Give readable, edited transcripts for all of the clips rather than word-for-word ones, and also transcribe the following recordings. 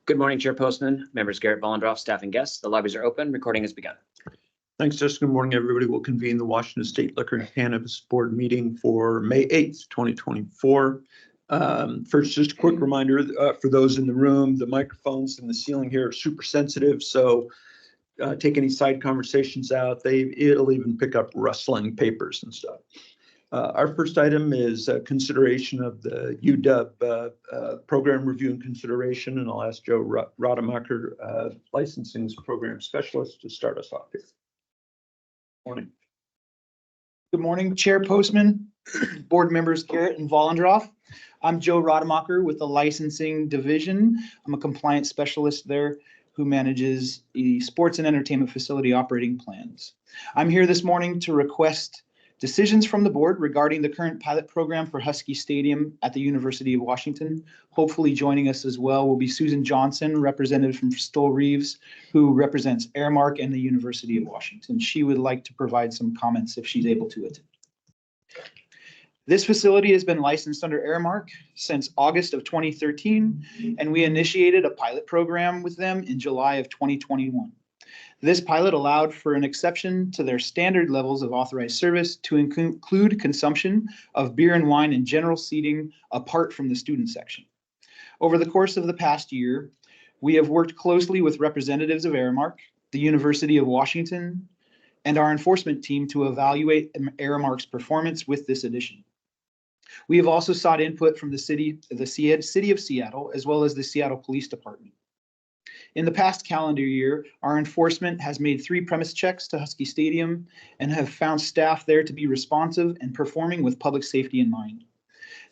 Good morning, Chair Postman, members Garrett Bollendroff, staff and guests. The lobbies are open. Recording has begun. Thanks, Justin. Good morning, everybody. We'll convene the Washington State Liquor and Cannabis Board meeting for May 8th, 2024. First, just a quick reminder for those in the room, the microphones in the ceiling here are super sensitive, so take any side conversations out. It'll even pick up rustling papers and stuff. Our first item is consideration of the UW program review and consideration, and I'll ask Joe Rademacher, licensing program specialist, to start us off here. Morning. Good morning, Chair Postman, board members Garrett and Vollendroff. I'm Joe Rademacher with the licensing division. I'm a compliance specialist there who manages the sports and entertainment facility operating plans. I'm here this morning to request decisions from the board regarding the current pilot program for Husky Stadium at the University of Washington. Hopefully joining us as well will be Susan Johnson, representative from Stoll Reeves, who represents Aramark and the University of Washington. She would like to provide some comments if she's able to attend. This facility has been licensed under Aramark since August of 2013, and we initiated a pilot program with them in July of 2021. This pilot allowed for an exception to their standard levels of authorized service to include consumption of beer and wine and general seating apart from the student section. Over the course of the past year, we have worked closely with representatives of Aramark, the University of Washington, and our enforcement team to evaluate Aramark's performance with this addition. We have also sought input from the city of Seattle, as well as the Seattle Police Department. In the past calendar year, our enforcement has made 3 premise checks to Husky Stadium and have found staff there to be responsive and performing with public safety in mind.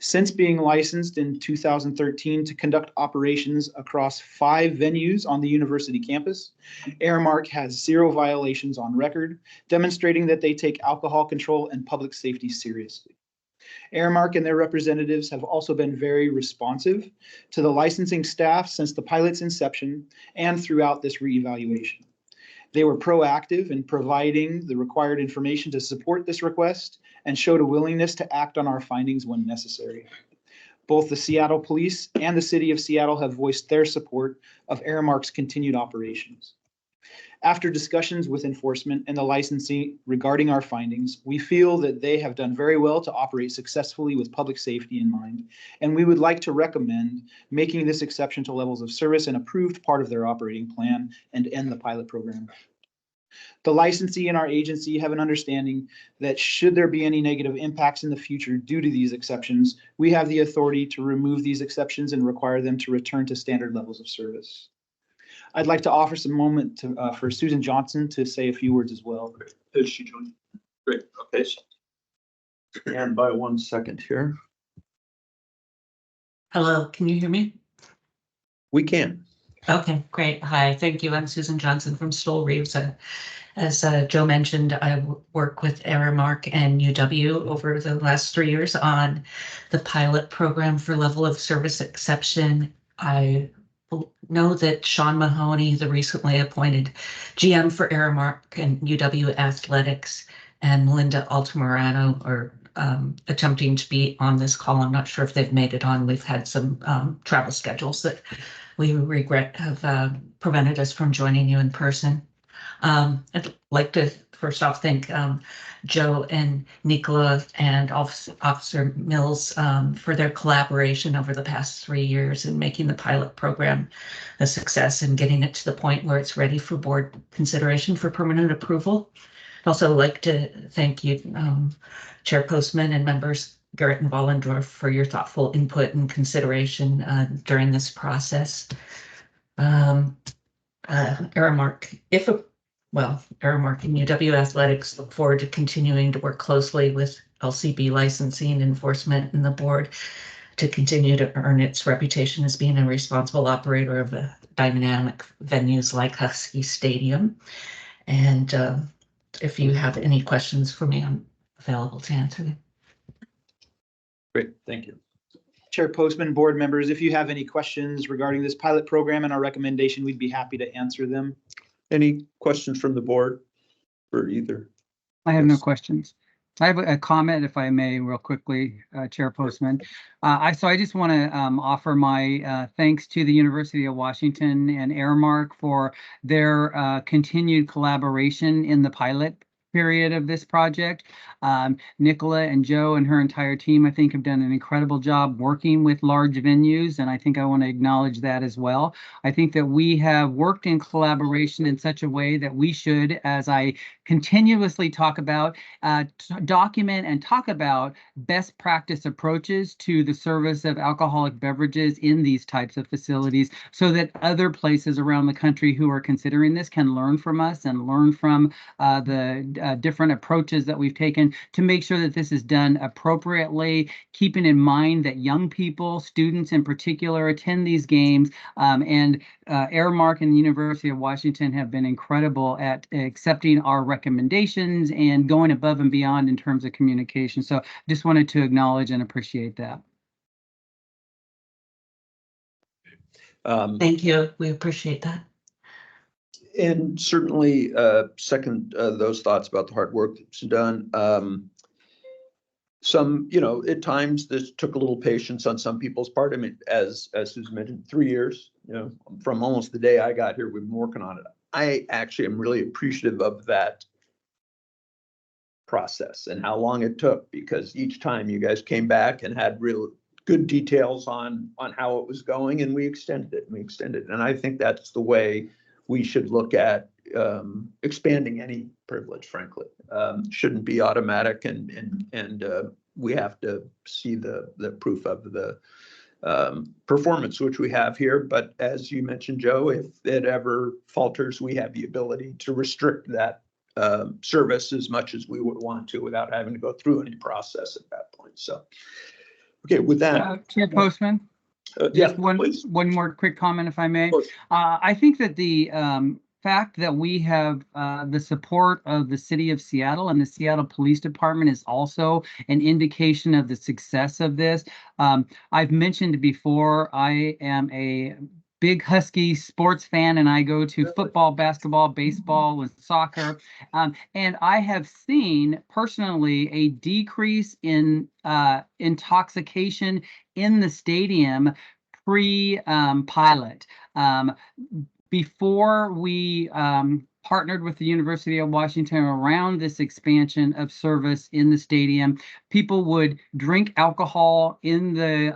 Since being licensed in 2013 to conduct operations across 5 venues on the university campus, Aramark has 0 violations on record, demonstrating that they take alcohol control and public safety seriously. Aramark and their representatives have also been very responsive to the licensing staff since the pilot's inception and throughout this reevaluation. They were proactive in providing the required information to support this request and showed a willingness to act on our findings when necessary. Both the Seattle Police and the City of Seattle have voiced their support of Aramark's continued operations. After discussions with enforcement and the licensee regarding our findings, we feel that they have done very well to operate successfully with public safety in mind, and we would like to recommend making this exception to levels of service an approved part of their operating plan and end the pilot program. The licensee and our agency have an understanding that should there be any negative impacts in the future due to these exceptions, we have the authority to remove these exceptions and require them to return to standard levels of service. I'd like to offer some moment for Susan Johnson to say a few words as well. Great. Is she joining? Great. Okay. And by 1 second here. Hello, can you hear me? We can. Okay, great. Hi, thank you. I'm Susan Johnson from Stoll Reeves. As Joe mentioned, I work with Aramark and UW over the last 3 years on the pilot program for level of service exception. I know that Sean Mahoney, the recently appointed GM for Aramark and UW Athletics, and Melinda Altamirano are attempting to be on this call. I'm not sure if they've made it on. We've had some travel schedules that we regret have prevented us from joining you in person. I'd like to first off thank Joe and Nicola and Officer Mills for their collaboration over the past 3 years in making the pilot program a success and getting it to the point where it's ready for board consideration for permanent approval. I'd also like to thank you, Chair Postman and members Garrett and Vollendroff, for your thoughtful input and consideration during this process. Aramark, Aramark and UW Athletics look forward to continuing to work closely with LCB licensing, enforcement, and the board to continue to earn its reputation as being a responsible operator of dynamic venues like Husky Stadium. And if you have any questions for me, I'm available to answer them. Great, thank you. Chair Postman, board members, if you have any questions regarding this pilot program and our recommendation, we'd be happy to answer them. Any questions from the board for either? I have no questions. I have a comment, if I may, real quickly, Chair Postman. I just want to offer my thanks to the University of Washington and Airmark for their continued collaboration in the pilot period of this project. Nicola and Joe and her entire team, I think, have done an incredible job working with large venues, and I think I want to acknowledge that as well. I think that we have worked in collaboration in such a way that we should, as I continuously talk about, document and talk about best practice approaches to the service of alcoholic beverages in these types of facilities, so that other places around the country who are considering this can learn from us and learn from the different approaches that we've taken to make sure that this is done appropriately, keeping in mind that young people, students in particular, attend these games, and Airmark and the University of Washington have been incredible at accepting our recommendations and going above and beyond in terms of communication. So just wanted to acknowledge and appreciate that. Thank you. We appreciate that. And certainly second those thoughts about the hard work that's done. Some, at times this took a little patience on some people's part. I mean, as Susan mentioned, 3 years, from almost the day I got here, we've been working on it. I actually am really appreciative of that process and how long it took, because each time you guys came back and had real good details on how it was going, and we extended it. And I think that's the way we should look at expanding any privilege, frankly. Shouldn't be automatic, and we have to see the proof of the performance, which we have here. But as you mentioned, Joe, if it ever falters, we have the ability to restrict that service as much as we would want to without having to go through any process at that point. So, okay, with that. Chair Postman? Yeah, one more quick comment, if I may. Of course. I think that the fact that we have the support of the city of Seattle and the Seattle Police Department is also an indication of the success of this. I've mentioned before, I am a big Husky sports fan, and I go to football, basketball, baseball, and soccer. And I have seen personally a decrease in intoxication in the stadium pre-pilot. Before we partnered with the University of Washington around this expansion of service in the stadium, people would drink alcohol in the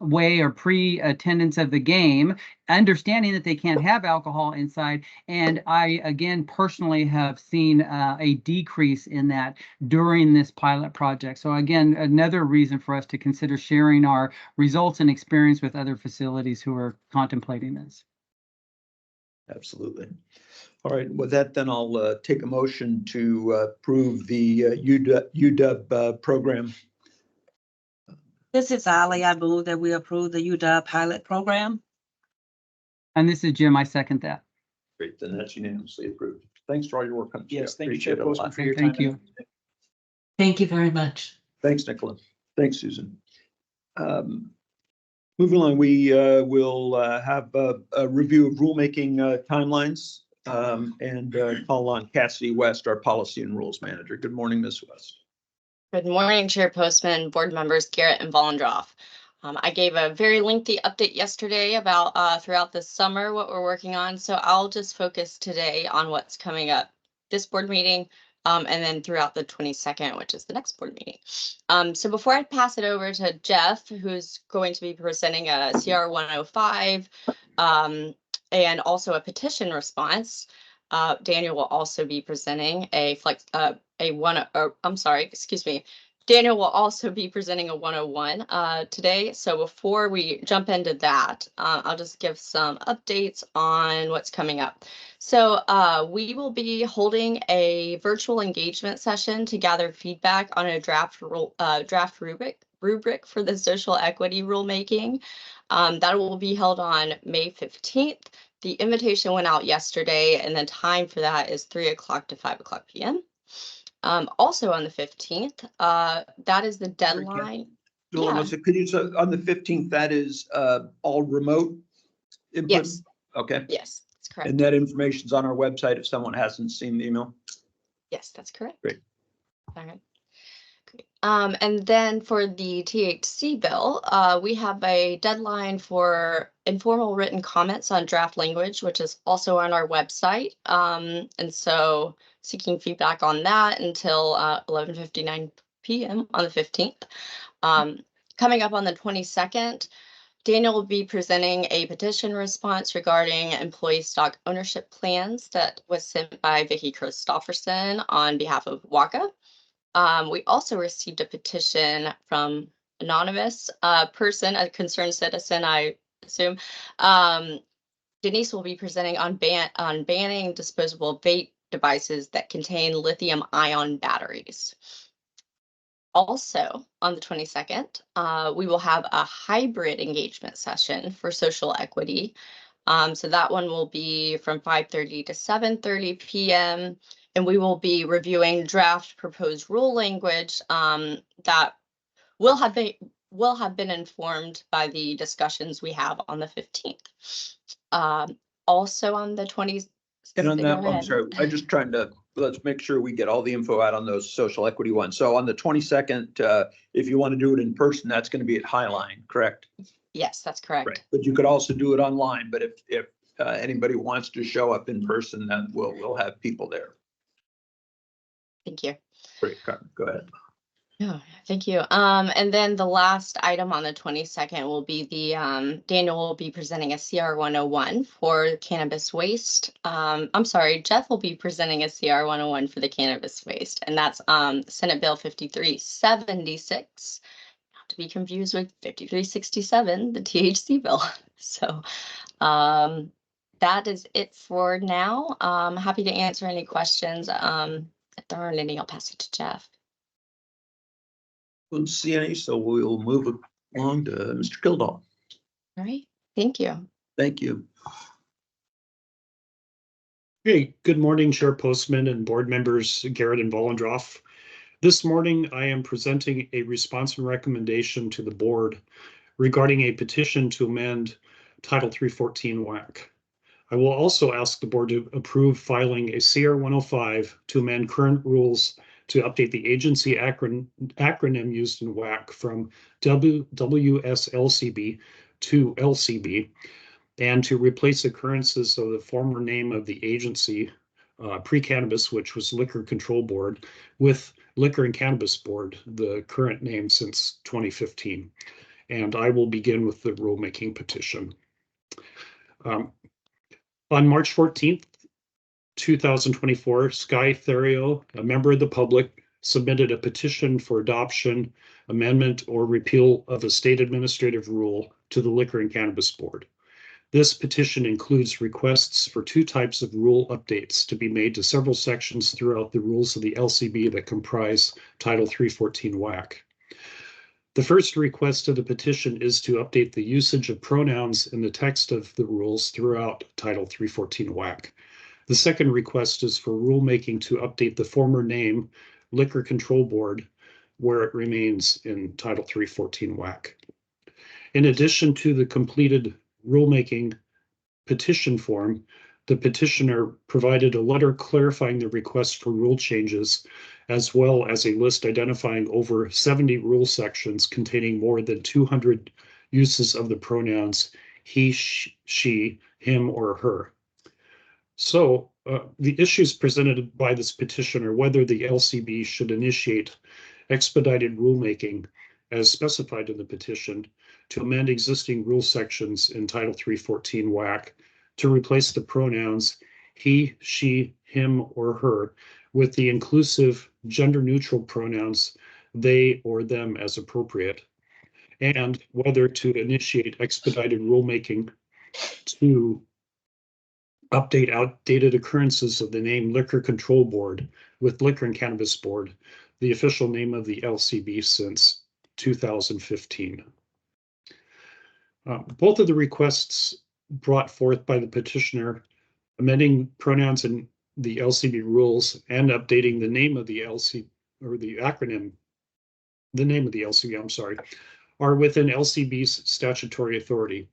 way or pre-attendance of the game, understanding that they can't have alcohol inside. And I, again, personally have seen a decrease in that during this pilot project. So again, another reason for us to consider sharing our results and experience with other facilities who are contemplating this. Absolutely. All right, with that, then I'll take a motion to approve the UW program. This is Ali. I move that we approve the UW pilot program. And this is Jim. I second that. Great, then that's unanimously approved. Thanks for all your work on this. Yes, thank you, Chair Appreciate it a Postman, lot. for your Thank time. you. Thank you very much. Thanks, Nicola. Thanks, Susan. Moving along, we will have a review of rulemaking timelines and call on Cassidy West, our Policy and Rules Manager. Good morning, Ms. West. Good morning, Chair Postman, board members Garrett and Vollendroff. I gave a very lengthy update yesterday about throughout the summer what we're working on, so I'll just focus today on what's coming up this board meeting and then throughout the 22nd, which is the next board meeting. So before I pass it over to Jeff, who's going to be presenting a CR 105 and also a petition response, Daniel will also be presenting Daniel will also be presenting a 101 today. So before we jump into that, I'll just give some updates on what's coming up. So we will be holding a virtual engagement session to gather feedback on a draft rubric for the social equity rulemaking. That will be held on May 15th. The invitation went out yesterday, and the time for that is 3 o'clock to 5 o'clock p.m. Also on the 15th, that is the deadline. Yeah. Could you, so on the 15th, that is all remote input? Yes. Okay. Yes, that's correct. And that information's on our website if someone hasn't seen the email? Yes, that's correct. Great. All right. And then for the THC bill, we have a deadline for informal written comments on draft language, which is also on our website. And so seeking feedback on that until 11:59 p.m. on the 15th. Coming up on the 22nd, Daniel will be presenting a petition response regarding employee stock ownership plans that was sent by Vicki Christofferson on behalf of WACA. We also received a petition from anonymous person, a concerned citizen, I assume. Denise will be presenting on banning disposable vape devices that contain lithium-ion batteries. Also, on the 22nd, we will have a hybrid engagement session for social equity. So that one will be from 5:30 to 7:30 p.m. And we will be reviewing draft proposed rule language that will have been informed by the discussions we have on the 15th. Also on the 20th. And on that, I'm sorry, let's make sure we get all the info out on those social equity ones. So on the 22nd, if you want to do it in person, that's going to be at Highline, correct? Yes, that's correct. Right. But you could also do it online. But if anybody wants to show up in person, then we'll have people there. Thank you. Great, go ahead. Yeah, thank you. And then the last item on the 22nd will be the Daniel will be presenting a CR 101 for cannabis waste. I'm sorry, Jeff will be presenting a CR 101 for the cannabis waste, and that's Senate Bill 5376, not to be confused with 5367, the THC bill. So that is it for now. Happy to answer any questions. If there aren't any, I'll pass it to Jeff. Don't see any, so we'll move along to Mr. Kildall. All right, thank you. Thank you. Hey, good morning, Chair Postman and board members Garrett and Vollendroff. This morning, I am presenting a response and recommendation to the board regarding a petition to amend Title 314 WAC. I will also ask the board to approve filing a CR 105 to amend current rules to update the agency acronym used in WAC from WSLCB to LCB, and to replace occurrences of the former name of the agency, pre-cannabis, which was Liquor Control Board, with Liquor and Cannabis Board, the current name since 2015. And I will begin with the rulemaking petition. On March 14th, 2024, Sky Therio, a member of the public, submitted a petition for adoption, amendment, or repeal of a state administrative rule to the Liquor and Cannabis Board. This petition includes requests for two types of rule updates to be made to several sections throughout the rules of the LCB that comprise Title 314 WAC. The first request of the petition is to update the usage of pronouns in the text of the rules throughout Title 314 WAC. The second request is for rulemaking to update the former name, Liquor Control Board, where it remains in Title 314 WAC. In addition to the completed rulemaking petition form, the petitioner provided a letter clarifying the request for rule changes, as well as a list identifying over 70 rule sections containing more than 200 uses of the pronouns he, she, him, or her. So the issues presented by this petition are whether the LCB should initiate expedited rulemaking as specified in the petition to amend existing rule sections in Title 314 WAC to replace the pronouns he, she, him, or her with the inclusive gender-neutral pronouns they or them as appropriate, and whether to initiate expedited rulemaking to update outdated occurrences of the name Liquor Control Board with Liquor and Cannabis Board, the official name of the LCB since 2015. Both of the requests brought forth by the petitioner, amending pronouns in the LCB rules and updating the name of the LCB, or the acronym, the name of the LCB, I'm sorry, are within LCB's statutory authority.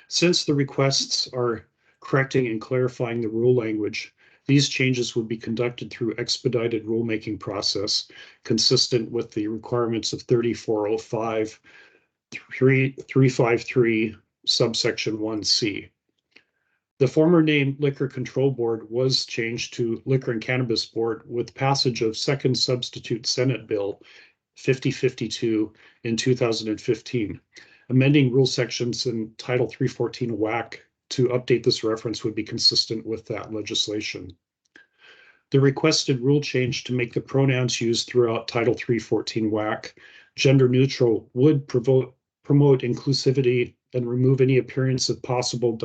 Since the requests are correcting and clarifying the rule language, These changes would be conducted through expedited rulemaking process consistent with the requirements of 3405 353 subsection 1C. The former name Liquor Control Board was changed to Liquor and Cannabis Board with passage of Second Substitute Senate Bill 5052 in 2015. Amending rule sections in Title 314 WAC to update this reference would be consistent with that legislation. The requested rule change to make the pronouns used throughout Title 314 WAC gender neutral would promote inclusivity and remove any appearance of possible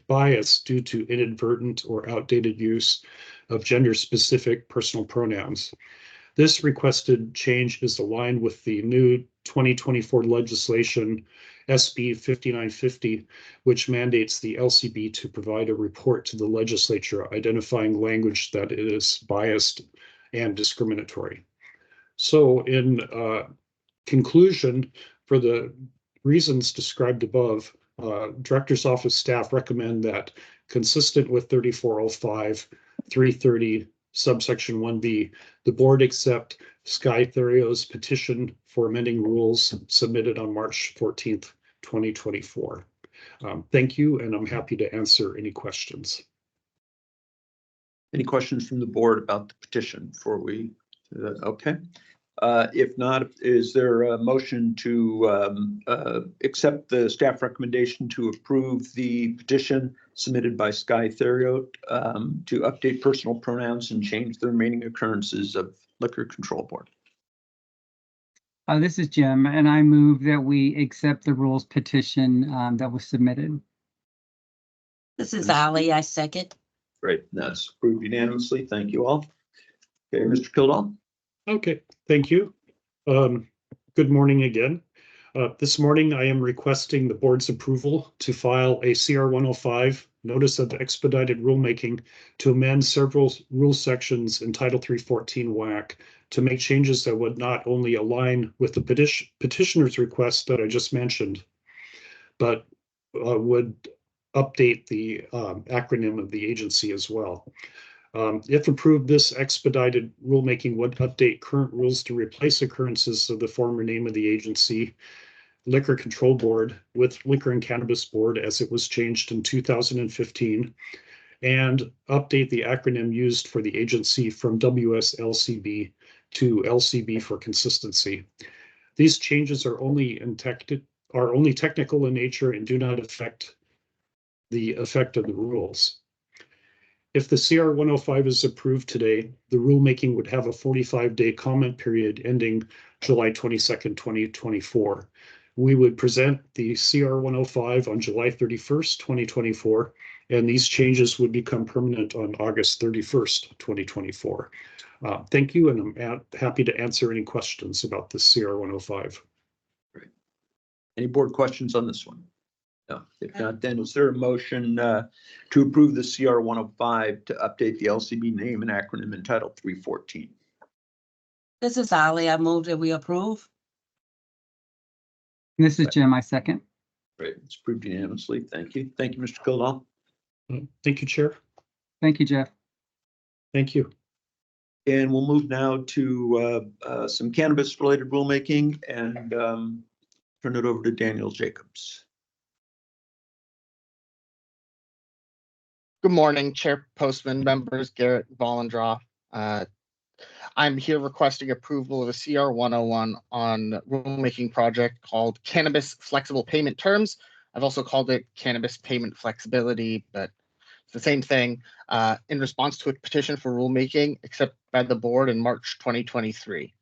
bias due to inadvertent or outdated use of gender-specific personal pronouns. This requested change is aligned with the new 2024 legislation, SB 5950, which mandates the LCB to provide a report to the legislature identifying language that is biased and discriminatory. So in conclusion, for the reasons described above, Director's Office staff recommend that, consistent with 3405, 330, subsection 1B, the board accept Sky Therio's petition for amending rules submitted on March 14th, 2024. Thank you, and I'm happy to answer any questions. Any questions from the board about the petition before we do that? Okay. If not, is there a motion to accept the staff recommendation to approve the petition submitted by Sky Therio to update personal pronouns and change the remaining occurrences of Liquor Control Board? This is Jim, and I move that we accept the rules petition that was submitted. This is Ali, I second. Great, that's approved unanimously. Thank you all. Okay, Mr. Kildall. Okay, thank you. Good morning again. This morning, I am requesting the board's approval to file a CR 105 notice of expedited rulemaking to amend several rule sections in Title 314 WAC to make changes that would not only align with the petitioner's request that I just mentioned, but would update the acronym of the agency as well. If approved, this expedited rulemaking would update current rules to replace occurrences of the former name of the agency, Liquor Control Board, with Liquor and Cannabis Board as it was changed in 2015, and update the acronym used for the agency from WSLCB to LCB for consistency. These changes are only technical in nature and do not affect the effect of the rules. If the CR 105 is approved today, the rulemaking would have a 45-day comment period ending July 22nd, 2024. We would present the CR 105 on July 31st, 2024, and these changes would become permanent on August 31st, 2024. Thank you, and I'm happy to answer any questions about the CR 105. Great. Any board questions on this one? No. If not, then is there a motion to approve the CR 105 to update the LCB name and acronym in Title 314? This is Ali, I move that we approve. This is Jim, I second. Great, it's approved unanimously. Thank you. Thank you, Mr. Kildall. Thank you, Chair. Thank you, Jeff. Thank you. And we'll move now to some cannabis-related rulemaking and turn it over to Daniel Jacobs. Good morning, Chair Postman, members, Garrett Vollendroff. I'm here requesting approval of a CR 101 on rulemaking project called Cannabis Flexible Payment Terms. I've also called it Cannabis Payment Flexibility, but it's the same thing, in response to a petition for rulemaking accepted by the board in March 2023.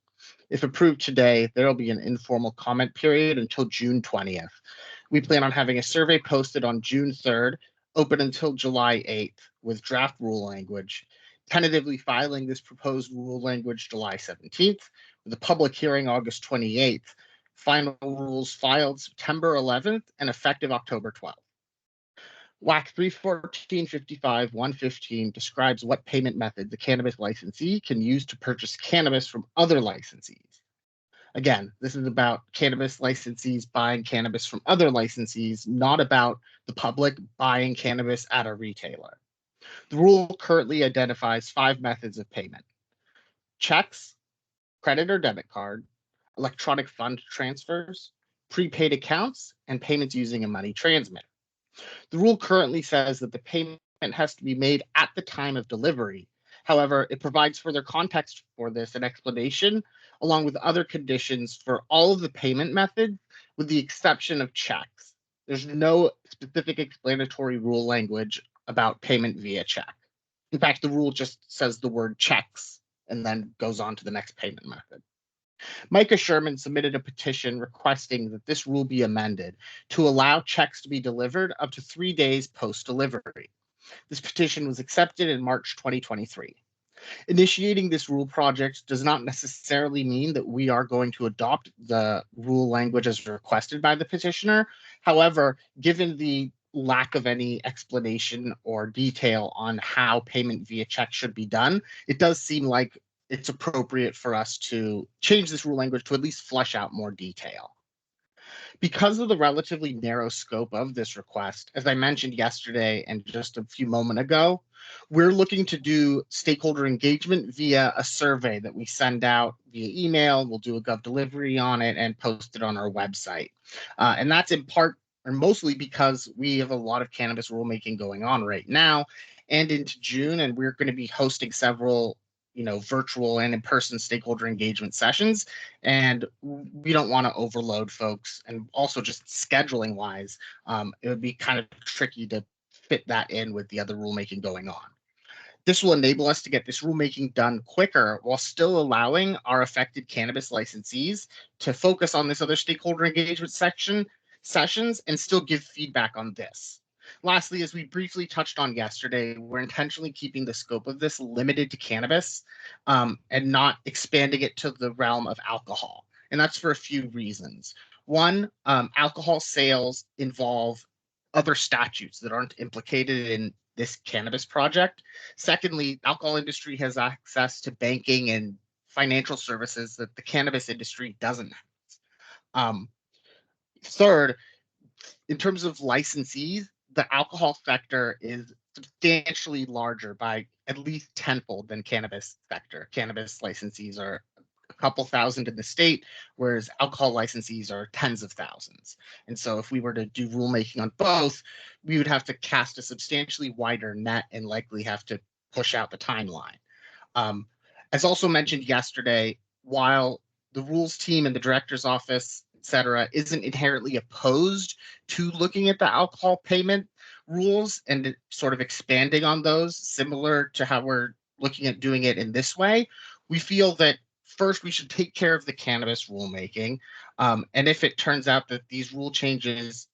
If approved today, there will be an informal comment period until June 20th. We plan on having a survey posted on June 3rd, open until July 8th with draft rule language, tentatively filing this proposed rule language July 17th, with a public hearing August 28th, final rules filed September 11th and effective October 12th. WAC 314.55.115 describes what payment method the cannabis licensee can use to purchase cannabis from other licensees. Again, this is about cannabis licensees buying cannabis from other licensees, not about the public buying cannabis at a retailer. The rule currently identifies 5 methods of payment: checks, credit or debit card, electronic fund transfers, prepaid accounts, and payments using a money transmitter. The rule currently says that the payment has to be made at the time of delivery. However, it provides further context for this and explanation, along with other conditions for all of the payment methods, with the exception of checks. There's no specific explanatory rule language about payment via check. In fact, the rule just says the word checks and then goes on to the next payment method. Micah Sherman submitted a petition requesting that this rule be amended to allow checks to be delivered up to 3 days post-delivery. This petition was accepted in March 2023. Initiating this rule project does not necessarily mean that we are going to adopt the rule language as requested by the petitioner. However, given the lack of any explanation or detail on how payment via check should be done, it does seem like it's appropriate for us to change this rule language to at least flesh out more detail. Because of the relatively narrow scope of this request, as I mentioned yesterday and just a few moments ago, we're looking to do stakeholder engagement via a survey that we send out via email. We'll do a Gov delivery on it and post it on our website. And that's in part or mostly because we have a lot of cannabis rulemaking going on right now and into June, and we're going to be hosting several virtual and in-person stakeholder engagement sessions. And we don't want to overload folks. And also just scheduling wise, it would be kind of tricky to fit that in with the other rulemaking going on. This will enable us to get this rulemaking done quicker while still allowing our affected cannabis licensees to focus on this other stakeholder engagement sessions and still give feedback on this. Lastly, as we briefly touched on yesterday, we're intentionally keeping the scope of this limited to cannabis and not expanding it to the realm of alcohol. And that's for a few reasons. One, alcohol sales involve other statutes that aren't implicated in this cannabis project. Secondly, alcohol industry has access to banking and financial services that the cannabis industry doesn't have. Third, in terms of licensees, the alcohol sector is substantially larger by at least tenfold than cannabis sector. Cannabis licensees are a couple thousand in the state, whereas alcohol licensees are tens of thousands. And so if we were to do rulemaking on both, we would have to cast a substantially wider net and likely have to push out the timeline. As also mentioned yesterday, while the rules team and the director's office, et cetera, isn't inherently opposed to looking at the alcohol payment rules and sort of expanding on those, similar to how we're looking at doing it in this way, we feel that first we should take care of the cannabis rulemaking. And if it turns out that these rule changes,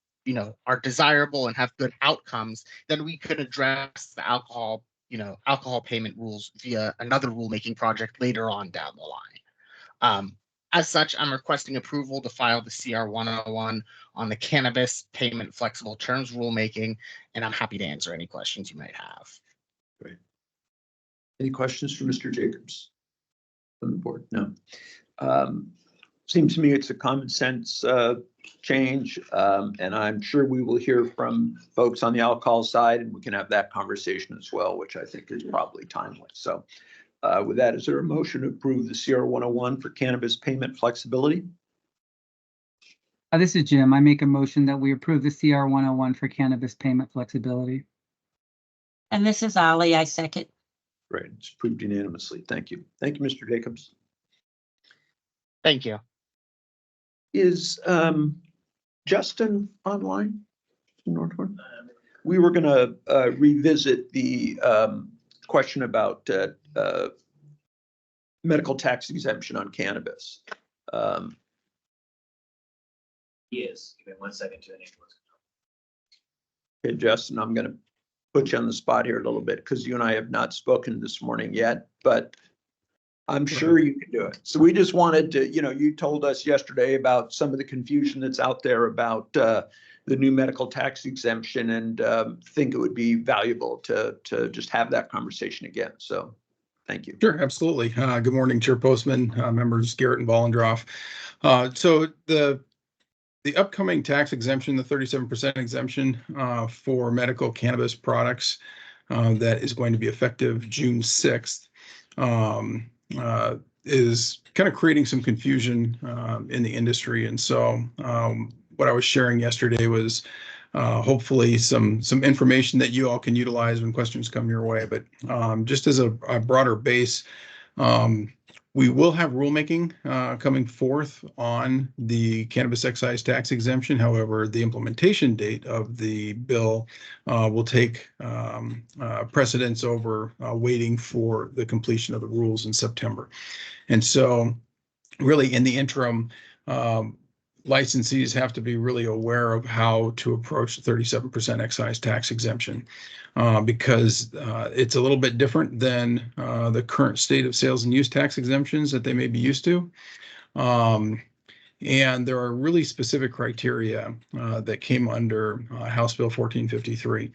are desirable and have good outcomes, then we could address the alcohol payment rules via another rulemaking project later on down the line. As such, I'm requesting approval to file the CR 101 on the cannabis payment flexible terms rulemaking, and I'm happy to answer any questions you might have. Great. Any questions for Mr. Jacobs from the board? No. Seems to me it's a common sense change, and I'm sure we will hear from folks on the alcohol side, and we can have that conversation as well, which I think is probably timely. So with that, is there a motion to approve the CR 101 for cannabis payment flexibility? This is Jim. I make a motion that we approve the CR 101 for cannabis payment flexibility. And this is Ali. I second. Right, it's approved unanimously. Thank you. Thank you, Mr. Jacobs. Thank you. Is Justin online? Northwood? We were going to revisit the question about medical tax exemption on cannabis. Yes, give me 1 second to initial. Okay, Justin, I'm going to put you on the spot here a little bit because you and I have not spoken this morning yet, but I'm sure you can do it. So we just wanted to, you told us yesterday about some of the confusion that's out there about the new medical tax exemption, and think it would be valuable to just have that conversation again. So thank you. Sure, absolutely. Good morning, Chair Postman, members Garrett and Bollendroff. So the upcoming tax exemption, the 37% exemption for medical cannabis products, that is going to be effective June 6th, is kind of creating some confusion in the industry. And so what I was sharing yesterday was hopefully some information that you all can utilize when questions come your way. But just as a broader base, we will have rulemaking coming forth on the cannabis excise tax exemption. However, the implementation date of the bill will take precedence over waiting for the completion of the rules in September. And so really in the interim, licensees have to be really aware of how to approach the 37% excise tax exemption because it's a little bit different than the current state of sales and use tax exemptions that they may be used to. And there are really specific criteria that came under House Bill 1453.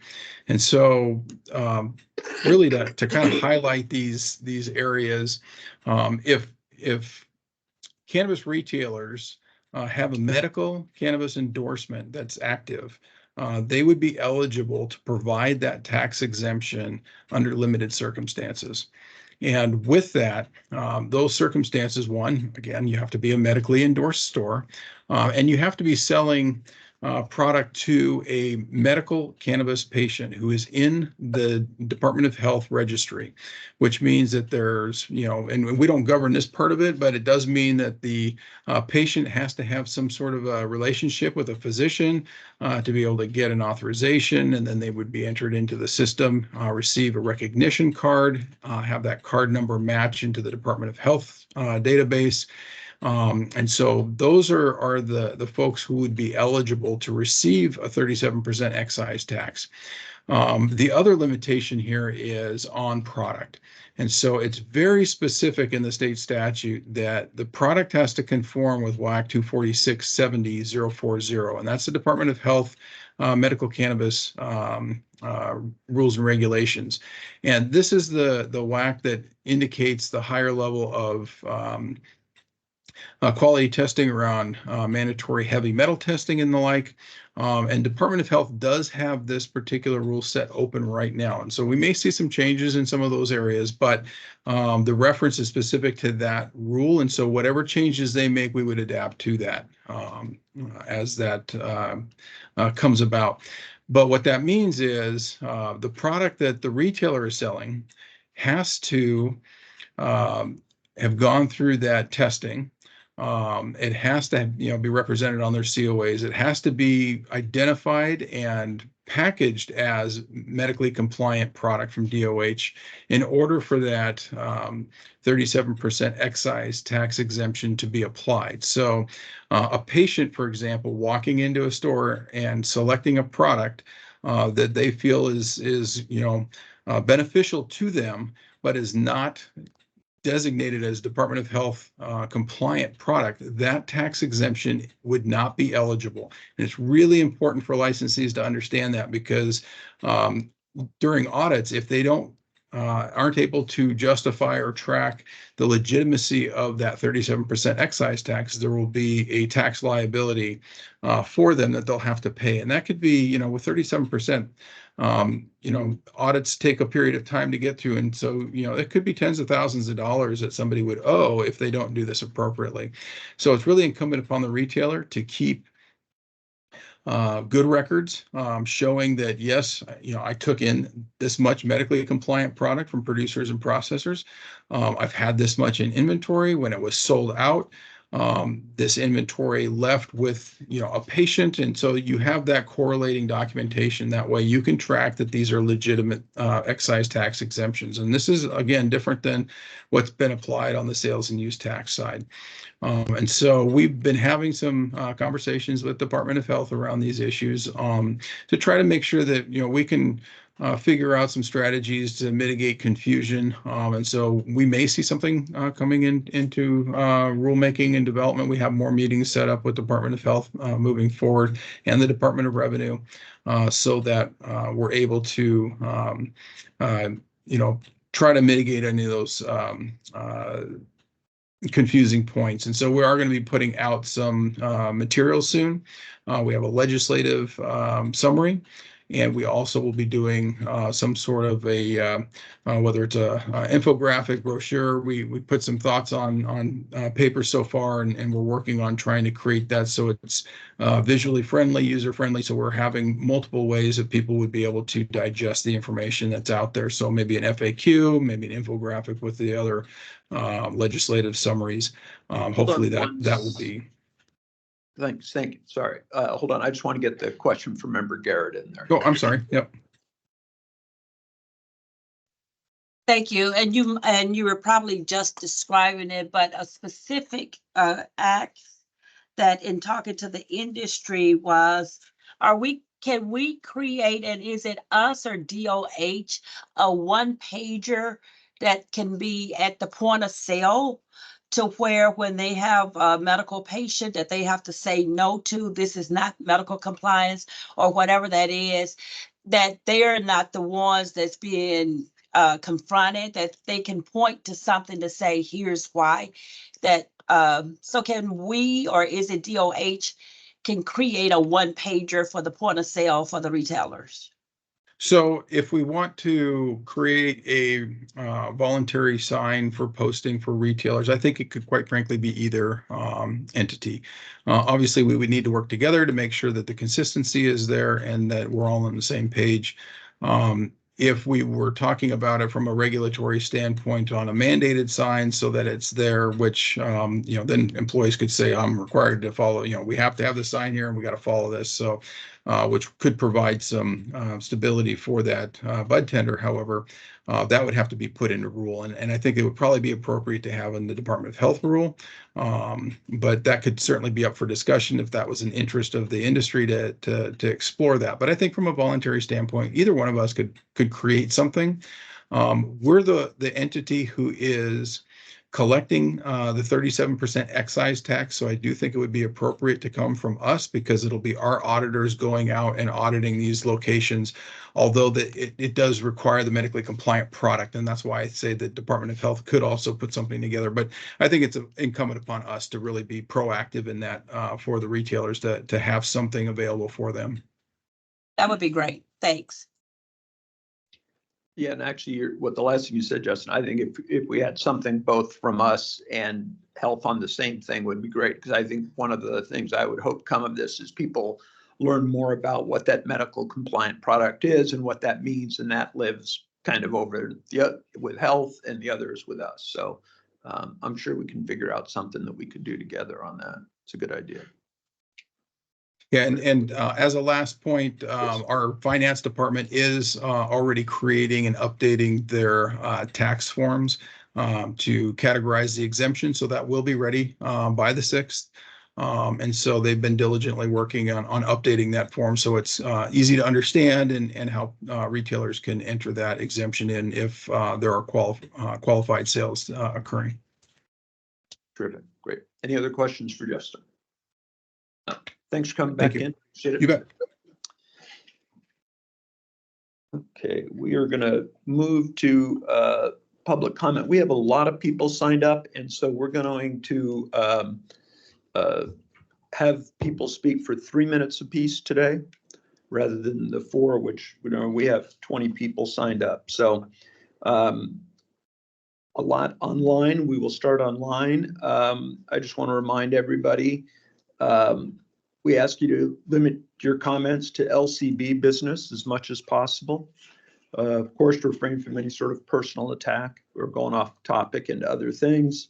And so really to kind of highlight these areas, if cannabis retailers have a medical cannabis endorsement that's active, they would be eligible to provide that tax exemption under limited circumstances. And with that, those circumstances, one, again, you have to be a medically endorsed store, and you have to be selling product to a medical cannabis patient who is in the Department of Health registry, which means that there's, and we don't govern this part of it, but it does mean that the patient has to have some sort of a relationship with a physician to be able to get an authorization, and then they would be entered into the system, receive a recognition card, have that card number match into the Department of Health database. And so those are the folks who would be eligible to receive a 37% excise tax. The other limitation here is on product. And so it's very specific in the state statute that the product has to conform with WAC 246-70-040. And that's the Department of Health medical cannabis rules and regulations. And this is the WAC that indicates the higher level of quality testing around mandatory heavy metal testing and the like. And Department of Health does have this particular rule set open right now. And so we may see some changes in some of those areas, but the reference is specific to that rule. And so whatever changes they make, we would adapt to that as that comes about. But what that means is the product that the retailer is selling has to have gone through that testing. It has to be represented on their COAs. It has to be identified and packaged as medically compliant product from DOH in order for that 37% excise tax exemption to be applied. So a patient, for example, walking into a store and selecting a product that they feel is beneficial to them, but is not designated as Department of Health compliant product, that tax exemption would not be eligible. And it's really important for licensees to understand that because during audits, if they aren't able to justify or track the legitimacy of that 37% excise tax, there will be a tax liability for them that they'll have to pay. And that could be, with 37%, audits take a period of time to get through. And so, it could be tens of thousands of dollars that somebody would owe if they don't do this appropriately. So it's really incumbent upon the retailer to keep good records showing that, yes, I took in this much medically compliant product from producers and processors. I've had this much in inventory. When it was sold out, this inventory left with, a patient. And so you have that correlating documentation. That way you can track that these are legitimate excise tax exemptions. And this is, again, different than what's been applied on the sales and use tax side. And so we've been having some conversations with Department of Health around these issues to try to make sure that, we can figure out some strategies to mitigate confusion. And so we may see something coming into rulemaking and development. We have more meetings set up with Department of Health moving forward and the Department of Revenue so that we're able to, try to mitigate any of those confusing points. And so we are going to be putting out some materials soon. We have a legislative summary. And we also will be doing some sort of a, whether it's a infographic brochure, we put some thoughts on paper so far, and we're working on trying to create that so it's visually friendly, user friendly. So we're having multiple ways that people would be able to digest the information that's out there. So maybe an FAQ, maybe an infographic with the other legislative summaries. Hopefully that will be. Thanks. Thank you. Sorry. Hold on. I just want to get the question from Member Garrett in there. Oh, I'm sorry. Yep. Thank you. And you were probably just describing it, but a specific act that in talking to the industry was, can we create, and is it us or DOH, a one pager that can be at the point of sale, to where when they have a medical patient that they have to say no to, this is not medical compliance or whatever that is, that they're not the ones that's being confronted, that they can point to something to say, here's why, that so can we, or is it DOH can create a one pager for the point of sale for the retailers? So if we want to create a voluntary sign for posting for retailers, I think it could quite frankly be either entity. Obviously, we would need to work together to make sure that the consistency is there and that we're all on the same page. If we were talking about it from a regulatory standpoint on a mandated sign so that it's there, which, then employees could say, I'm required to follow, we have to have the sign here and we got to follow this. So, which could provide some stability for that bud tender. However, that would have to be put into rule. And I think it would probably be appropriate to have in the Department of Health rule. But that could certainly be up for discussion if that was an interest of the industry to explore that. But I think from a voluntary standpoint, either one of us could create something. We're the entity who is collecting the 37% excise tax. So I do think it would be appropriate to come from us, because it'll be our auditors going out and auditing these locations, although it does require the medically compliant product. And that's why I say the Department of Health could also put something together. But I think it's incumbent upon us to really be proactive in that for the retailers to have something available for them. That would be great. Thanks. Yeah, and actually, what the last thing you said, Justin, I think if we had something both from us and health on the same thing would be great, because I think one of the things I would hope come of this is people learn more about what that medical compliant product is and what that means, and that lives kind of over with health and the others with us. So I'm sure we can figure out something that we could do together on that. It's a good idea. Yeah, and as a last point, our finance department is already creating and updating their tax forms to categorize the exemption. So that will be ready by the 6th. And so they've been diligently working on updating that form so it's easy to understand and how retailers can enter that exemption in if there are qualified sales occurring. Terrific. Great. Any other questions for Justin? No. Thanks for coming back in. You bet. Okay, we are going to move to public comment. We have a lot of people signed up, and so we're going to have people speak for 3 minutes apiece today, rather than the 4, which we have 20 people signed up. So a lot online. We will start online. I just want to remind everybody. We ask you to limit your comments to LCB business as much as possible. Of course, refrain from any sort of personal attack or going off topic into other things.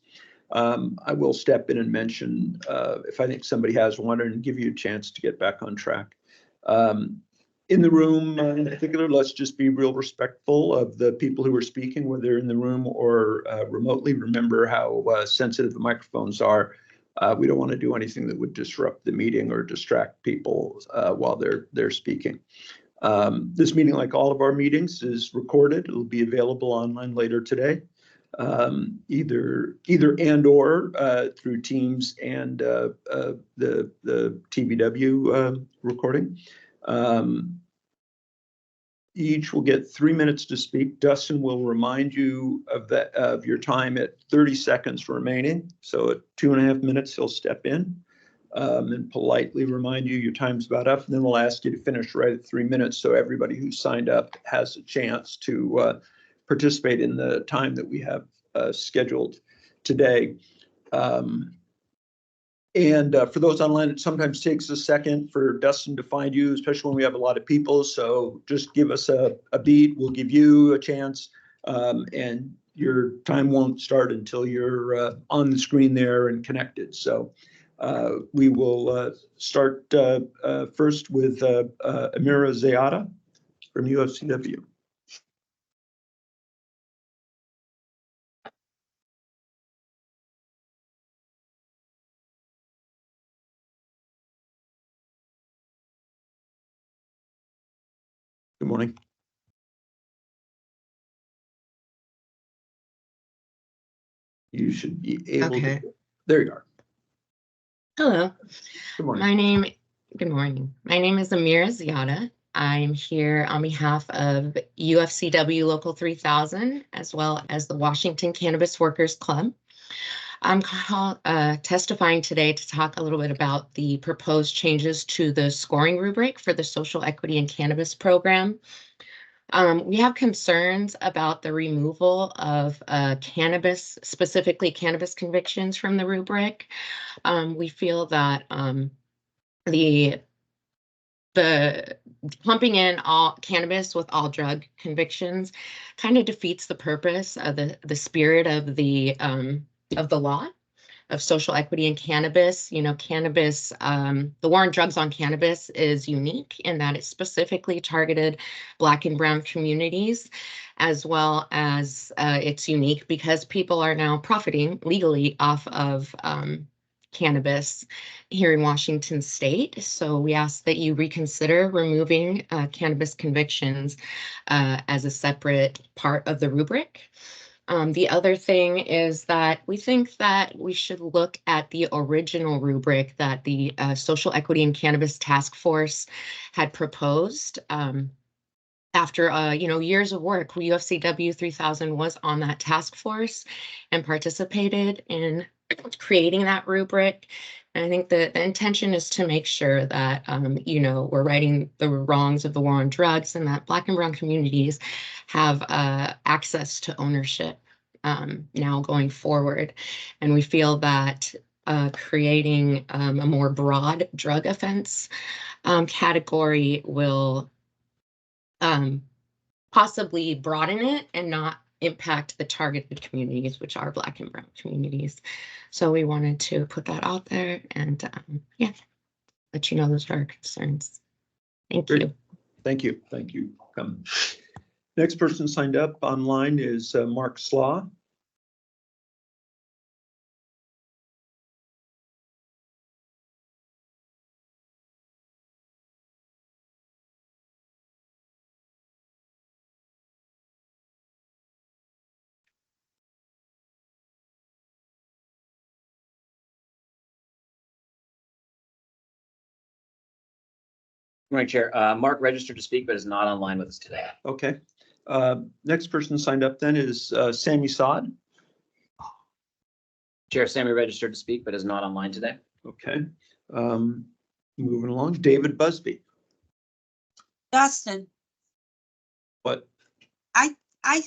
I will step in and mention if I think somebody has one and give you a chance to get back on track. In the room in particular, let's just be real respectful of the people who are speaking, whether in the room or remotely. Remember how sensitive the microphones are. We don't want to do anything that would disrupt the meeting or distract people while they're speaking. This meeting, like all of our meetings, is recorded. It'll be available online later today, either and or through Teams and the TVW recording. Each will get 3 minutes to speak. Dustin will remind you of your time at 30 seconds remaining. So at 2.5 minutes, he'll step in. and politely remind you your time's about up, and then we'll ask you to finish right at 3 minutes so everybody who signed up has a chance to participate in the time that we have scheduled today. And for those online, it sometimes takes a second for Dustin to find you, especially when we have a lot of people. So just give us a beat. We'll give you a chance, and your time won't start until you're on the screen there and connected. So we will start first with Amira Zayada from UFCW. Good morning. You should be able Okay. to. There you are. Hello. Good morning. Good morning. My name is Amira Ziada. I'm here on behalf of UFCW Local 3000, as well as the Washington Cannabis Workers Club. I'm testifying today to talk a little bit about the proposed changes to the scoring rubric for the Social Equity in Cannabis program. We have concerns about the removal of cannabis, specifically cannabis convictions from the rubric. We feel that the pumping in all cannabis with all drug convictions kind of defeats the purpose of the spirit of the law of social equity in cannabis. You know, cannabis, the war on drugs on cannabis is unique in that it's specifically targeted Black and Brown communities, as well as it's unique because people are now profiting legally off of cannabis here in Washington state. So we ask that you reconsider removing cannabis convictions as a separate part of the rubric. The other thing is that we think that we should look at the original rubric that the Social Equity in Cannabis Task Force had proposed. After years of work, UFCW 3000 was on that task force and participated in creating that rubric. And I think the intention is to make sure that we're righting the wrongs of the war on drugs and that Black and Brown communities have access to ownership now going forward. And we feel that creating a more broad drug offense category will possibly broaden it and not impact the targeted communities, which are Black and Brown communities. So we wanted to put that out there and let you know those are our concerns. Thank you. Thank you. Thank you. Next person signed up online is Mark Slaw. Right, Chair. Mark registered to speak, but is not online with us today. Okay. Next person signed up then is Sammy Saad. Chair, Sammy registered to speak, but is not online today. Okay. Moving along, David Busby. Dustin, What? I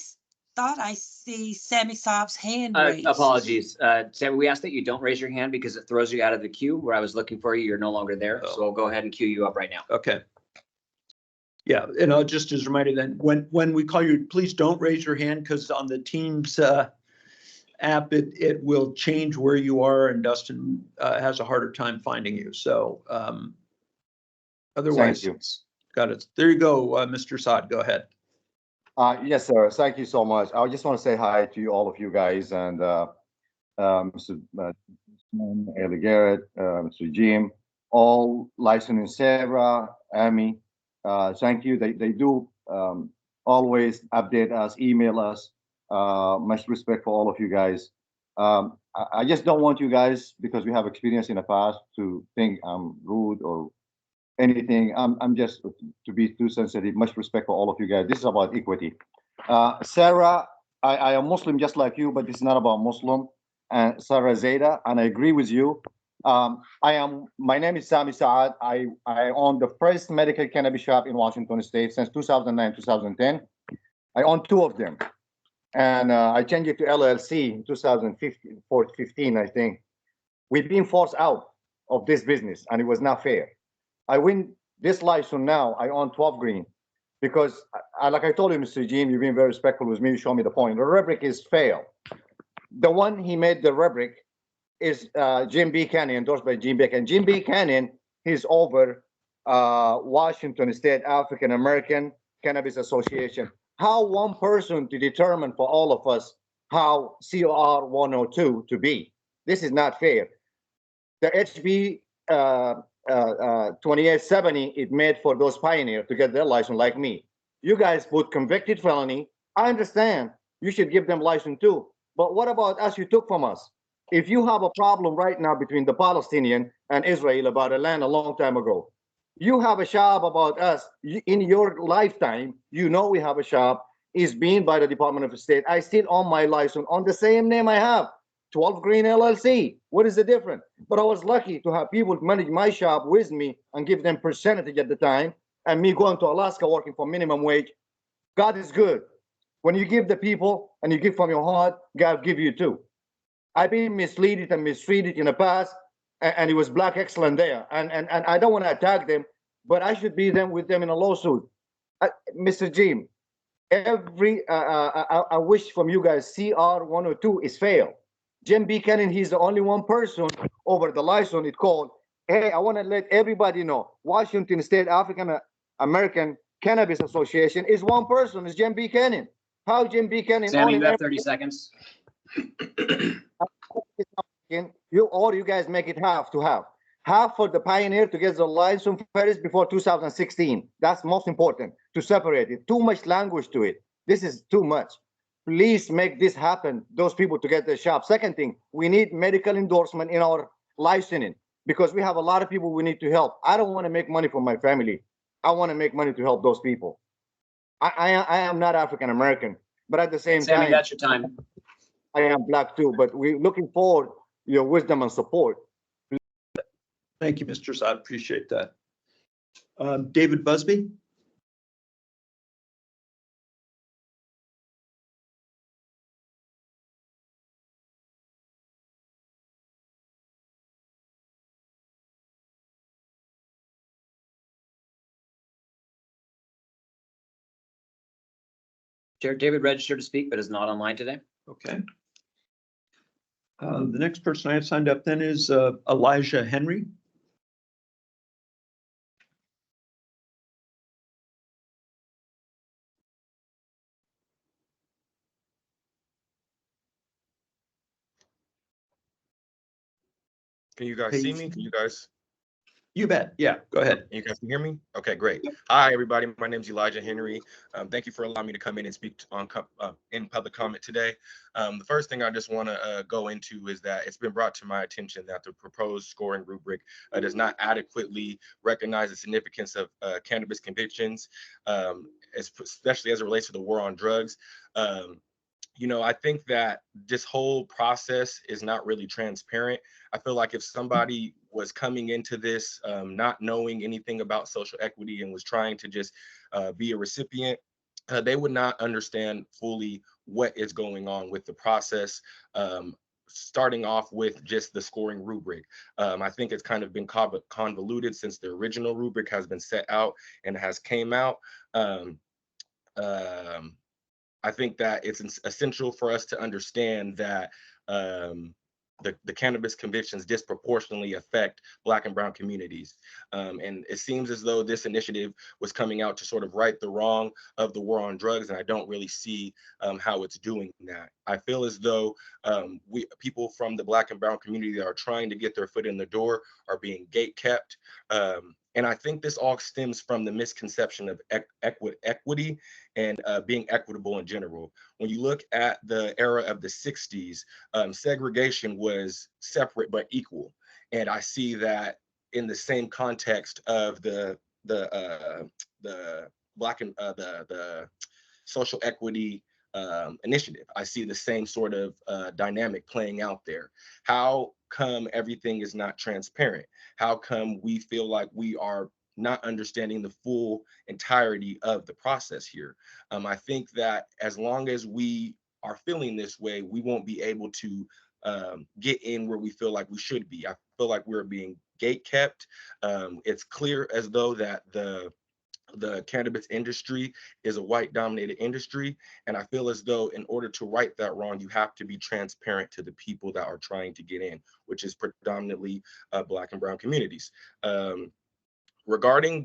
thought I see Sammy Saab's hand raised. Apologies. Sammy, we ask that you don't raise your hand because it throws you out of the queue where I was looking for you. You're no longer there. Oh. So I'll go ahead and queue you up right now. Okay. Yeah, and I'll just as a reminder then, when we call you, please don't raise your hand because on the Teams app, it will change where you are and Dustin has a harder time finding you. So otherwise, got it. There you go, Mr. Saad, go ahead. Yes, sir. Thank you so much. I just want to say hi to all of you guys and Mr. Ellie Garrett, Mr. Jim, all licensing Sarah, Amy. Thank you. They do always update us, email us. Much respect for all of you guys. I just don't want you guys, because we have experience in the past, to think I'm rude or anything. I'm just to be too sensitive. Much respect for all of you guys. This is about equity. Sarah, I am Muslim just like you, but it's not about Muslim. And Sarah Zeta, and I agree with you. My name is Sami Saad. I own the first medical cannabis shop in Washington State since 2009, 2010. I own two of them. And I changed it to LLC in 2015, I think. We've been forced out of this business and it was not fair. I win this license now, I own 12 green because like I told you, Mr. Jim, you've been very respectful with me, you show me the point. The rubric is fail. The one he made the rubric is Jim B. Cannon, endorsed by Jim Beck. And Jim B. Cannon, he's over Washington State African American Cannabis Association. How one person to determine for all of us how COR 102 to be? This is not fair. The HB 2870, it made for those pioneers to get their license like me. You guys put convicted felony. I understand you should give them license too. But what about us you took from us? If you have a problem right now between the Palestinian and Israel about a land a long time ago, you have a shop about us in your lifetime, you know we have a shop, is being by the Department of State. I still own my license on the same name I have, 12 Green LLC. What is the difference? But I was lucky to have people manage my shop with me and give them percentage at the time, and me going to Alaska working for minimum wage. God is good. When you give the people and you give from your heart, God will give you too. I've been misled and mistreated in the past, and it was black excellent there. And I don't want to attack them, but I should be with them in a lawsuit. Mr. Jim, I wish from you guys, CR 102 is failed. Jim B. Cannon, he's the only one person over the license it called. Hey, I want to let everybody know, Washington State African American Cannabis Association is one person, is Jim B. Cannon. How Jim B. Cannon? Sammy, you have 30 seconds. You guys make it half to half. Half for the pioneer to get the license first before 2016. That's most important to separate it. Too much language to it. This is too much. Please make this happen. Those people to get their shop. Second thing, we need medical endorsement in our licensing because we have a lot of people we need to help. I don't want to make money for my family. I want to make money to help those people. I am not African American, but at the same Sammy, time, that's your time. I am black too. But we're looking forward your wisdom and support. Thank you, Mr. Saad. Appreciate that. David Busby. Chair David registered to speak, but is not online today. Okay. The next person I have signed up then is Elijah Henry. Can you guys see me? Can you guys? You bet. Yeah, go ahead. You guys can hear me? Okay, great. Hi, everybody. My name is Elijah Henry. Thank you for allowing me to come in and speak on in public comment today. The first thing I just want to go into is that it's been brought to my attention that the proposed scoring rubric does not adequately recognize the significance of cannabis convictions, especially as it relates to the war on drugs. You know, I think that this whole process is not really transparent. I feel like if somebody was coming into this not knowing anything about social equity and was trying to just be a recipient, they would not understand fully what is going on with the process, starting off with just the scoring rubric. I think it's kind of been convoluted since the original rubric has been set out and has came out. I think that it's essential for us to understand that the cannabis convictions disproportionately affect Black and Brown communities. And it seems as though this initiative was coming out to sort of right the wrong of the war on drugs, and I don't really see how it's doing that. I feel as though people from the Black and Brown community that are trying to get their foot in the door are being gate-kept. And I think this all stems from the misconception of equity and being equitable in general. When you look at the era of the 60s, segregation was separate but equal. And I see that in the same context of the Black and the social equity initiative. I see the same sort of dynamic playing out there. How come everything is not transparent? How come we feel like we are not understanding the full entirety of the process here? I think that as long as we are feeling this way, we won't be able to get in where we feel like we should be. I feel like we're being gate kept. It's clear as though that the cannabis industry is a white dominated industry. And I feel as though in order to right that wrong, you have to be transparent to the people that are trying to get in, which is predominantly Black and brown communities.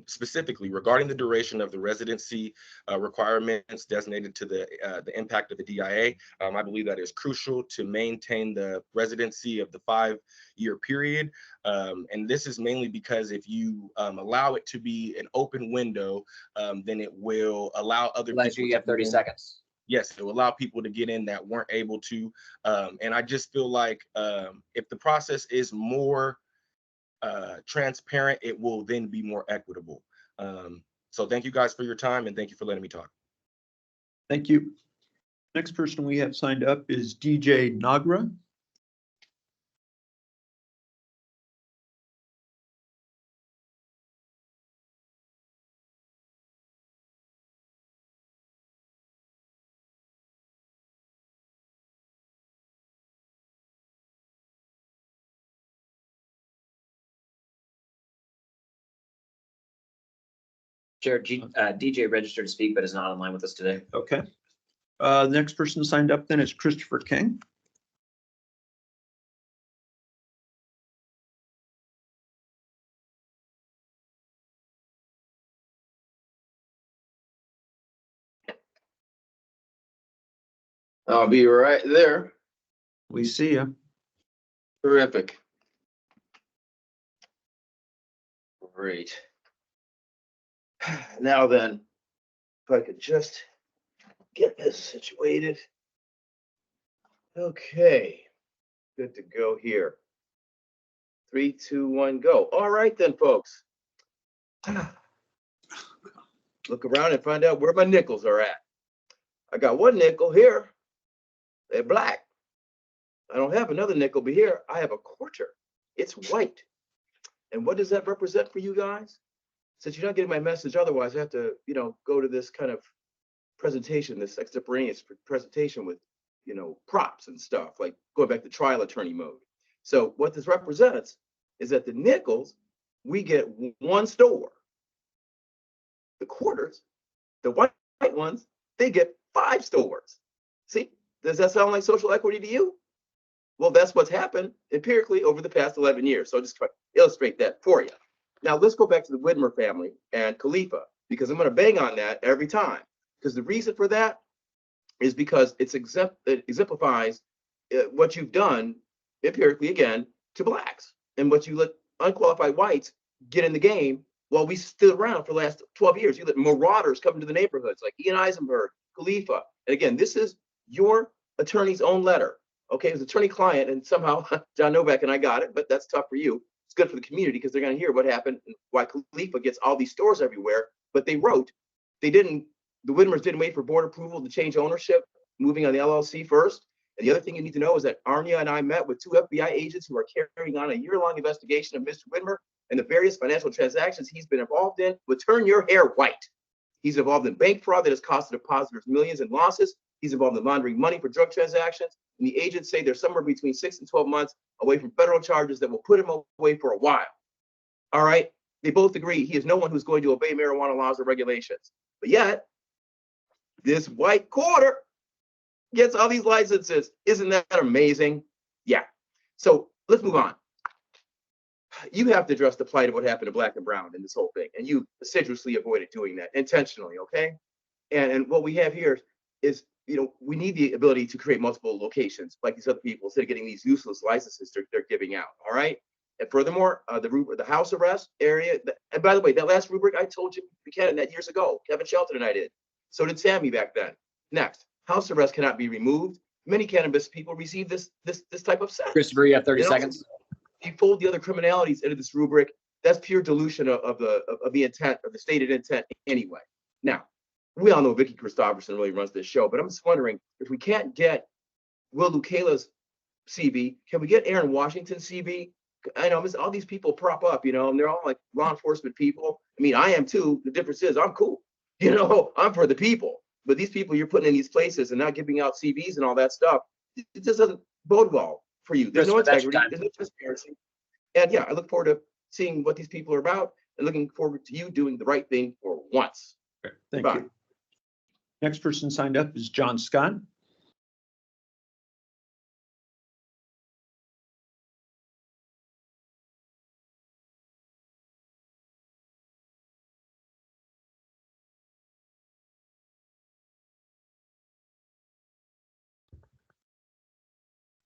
Specifically regarding the duration of the residency requirements designated to the impact of the DIA, I believe that is crucial to maintain the residency of the 5-year period. And this is mainly because if you allow it to be an open window, then it will allow other people. You have 30 seconds. Yes, it will allow people to get in that weren't able to. And I just feel like if the process is more transparent, it will then be more equitable. So thank you guys for your time, and thank you for letting me talk. Thank you. Next person we have signed up is DJ Nagra. Chair, DJ registered to speak, but is not online with us today. Okay. The next person signed up then is Christopher King. I'll be right there. We see you. Terrific. Great. Now then, if I could just get this situated. Okay, good to go here. 3, 2, 1, go. All right then, folks. Look around and find out where my nickels are at. I got one nickel here. They're black. I don't have another nickel, but here I have a quarter. It's white. And what does that represent for you guys? Since you're not getting my message, otherwise I have to, go to this kind of presentation, this extemporaneous presentation with, props and stuff, like going back to trial attorney mode. So what this represents is that the nickels, we get one store. The quarters, the white ones, they get 5 stores. See, does that sound like social equity to you? Well, that's what's happened empirically over the past 11 years. So I'll just try to illustrate that for you. Now let's go back to the Widmer family and Khalifa, because I'm going to bang on that every time. Because the reason for that is because it exemplifies what you've done empirically again to blacks, and what you let unqualified whites get in the game while we stood around for the last 12 years. You let marauders come into the neighborhoods like Ian Eisenberg, Khalifa. And again, this is your attorney's own letter. Okay, it was attorney-client, and somehow John Novak and I got it, but that's tough for you. It's good for the community because they're going to hear what happened and why Khalifa gets all these stores everywhere. But the Widmers didn't wait for board approval to change ownership, moving on the LLC first. And the other thing you need to know is that Arnia and I met with 2 FBI agents who are carrying on a year-long investigation of Mr. Widmer and the various financial transactions he's been involved in would turn your hair white. He's involved in bank fraud that has cost depositors millions in losses. He's involved in laundering money for drug transactions. And the agents say they're somewhere between 6 and 12 months away from federal charges that will put him away for a while. All right. They both agree he is no one who's going to obey marijuana laws or regulations. But yet, this white quarter gets all these licenses. Isn't that amazing? Yeah. So let's move on. You have to address the plight of what happened to Black and Brown in this whole thing. And you assiduously avoided doing that intentionally, okay? And what we have here is, we need the ability to create multiple locations like these other people instead of getting these useless licenses they're giving out, all right? And furthermore, the house arrest area, and by the way, that last rubric I told you Buchanan that years ago, Kevin Shelton and I did. So did Sammy back then. Next, house arrest cannot be removed. Many cannabis people receive this type of sentence. Christopher, you have 30 seconds. You fold the other criminalities into this rubric. That's pure dilution of the intent, of the stated intent anyway. Now, we all know Vicky Christopherson really runs this show, but I'm just wondering if we can't get Will Lucala's CV? Can we get Aaron Washington CV? I know all these people prop up, and they're all like law enforcement people. I mean, I am too. The difference is I'm cool. I'm for the people. But these people you're putting in these places and not giving out CVs and all that stuff, it just doesn't bode well for you. There's no integrity, there's no transparency. And yeah, I look forward to seeing what these people are about and looking forward to you doing the right thing for once. Thank Goodbye. you. Next person signed up is John Scott.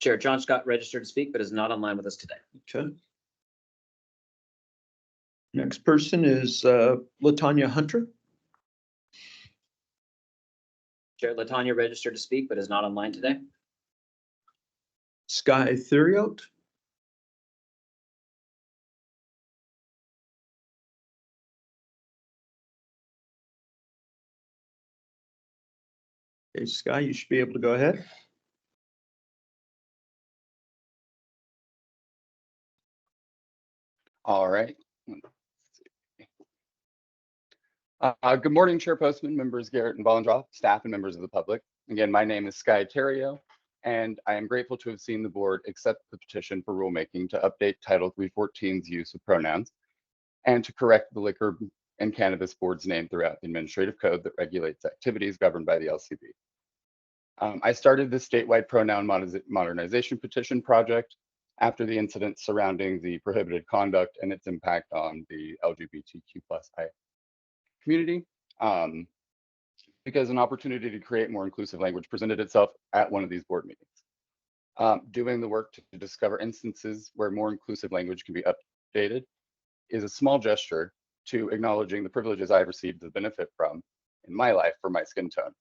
Chair, John Scott registered to speak, but is not online with us today. Okay. Next person is Latanya Hunter. Chair, Latanya registered to speak, but is not online today. Sky Theriot. Okay, Sky, you should be able to go ahead. All right. Good morning, Chair Postman, members Garrett and Bollendroff, staff and members of the public. Again, my name is Sky Terrio, and I am grateful to have seen the board accept the petition for rulemaking to update Title 314's use of pronouns and to correct the Liquor and Cannabis Board's name throughout the administrative code that regulates activities governed by the LCB. I started this statewide pronoun modernization petition project after the incident surrounding the prohibited conduct and its impact on the LGBTQ+I community, because an opportunity to create more inclusive language presented itself at one of these board meetings. Doing the work to discover instances where more inclusive language can be updated is a small gesture to acknowledging the privileges I've received the benefit from in my life for my skin tone.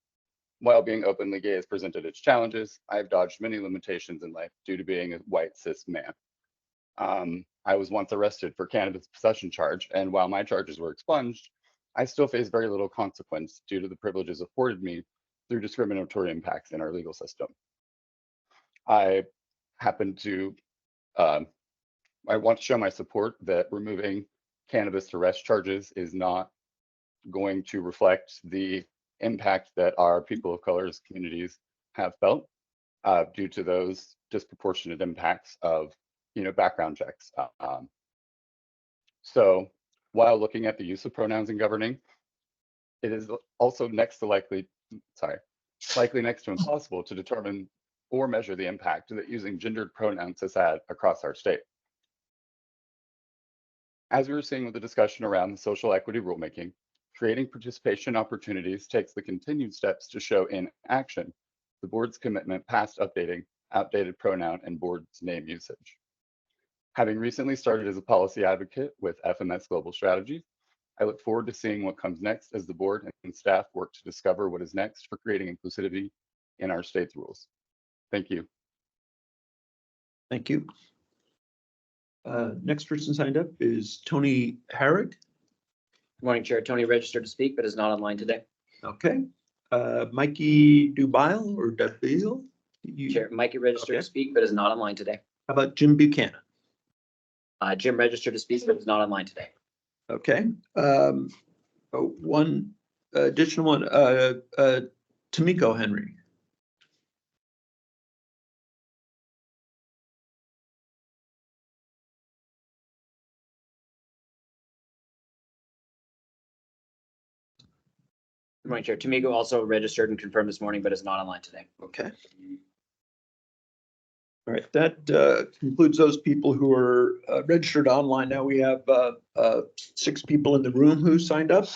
While being openly gay has presented its challenges, I've dodged many limitations in life due to being a white cis man. I was once arrested for cannabis possession charge, and while my charges were expunged, I still face very little consequence due to the privileges afforded me through discriminatory impacts in our legal system. I happen to, I want to show my support that removing cannabis arrest charges is not going to reflect the impact that our people of color's communities have felt due to those disproportionate impacts of, background checks. So while looking at the use of pronouns in governing, it is also likely next to impossible to determine or measure the impact that using gendered pronouns has had across our state. As we were seeing with the discussion around the social equity rulemaking, creating participation opportunities takes the continued steps to show in action the board's commitment past updating outdated pronoun and board's name usage. Having recently started as a policy advocate with FMS Global Strategies, I look forward to seeing what comes next as the board and staff work to discover what is next for creating inclusivity in our state's rules. Thank you. Thank you. Next person signed up is Tony Herrick. Good morning, Chair. Tony registered to speak, but is not online today. Okay. Mikey Dubile or Dubile? Chair, Mikey registered to speak, but is not online today. How about Jim Buchanan? Jim registered to speak, but is not online today. Okay. One additional one, Tamiko Henry. Good morning, Chair. Tamiko also registered and confirmed this morning, but is not online today. Okay. All right, that concludes those people who are registered online. Now we have 6 people in the room who signed up.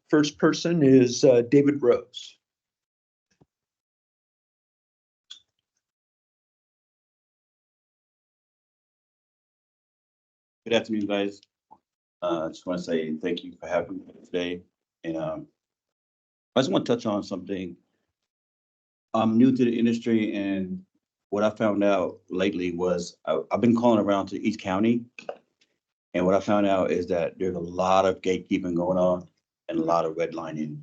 First person is David Rose. Good afternoon, guys. I just want to say thank you for having me today. And I just want to touch on something. I'm new to the industry, and what I found out lately was I've been calling around to each county. And what I found out is that there's a lot of gatekeeping going on and a lot of redlining.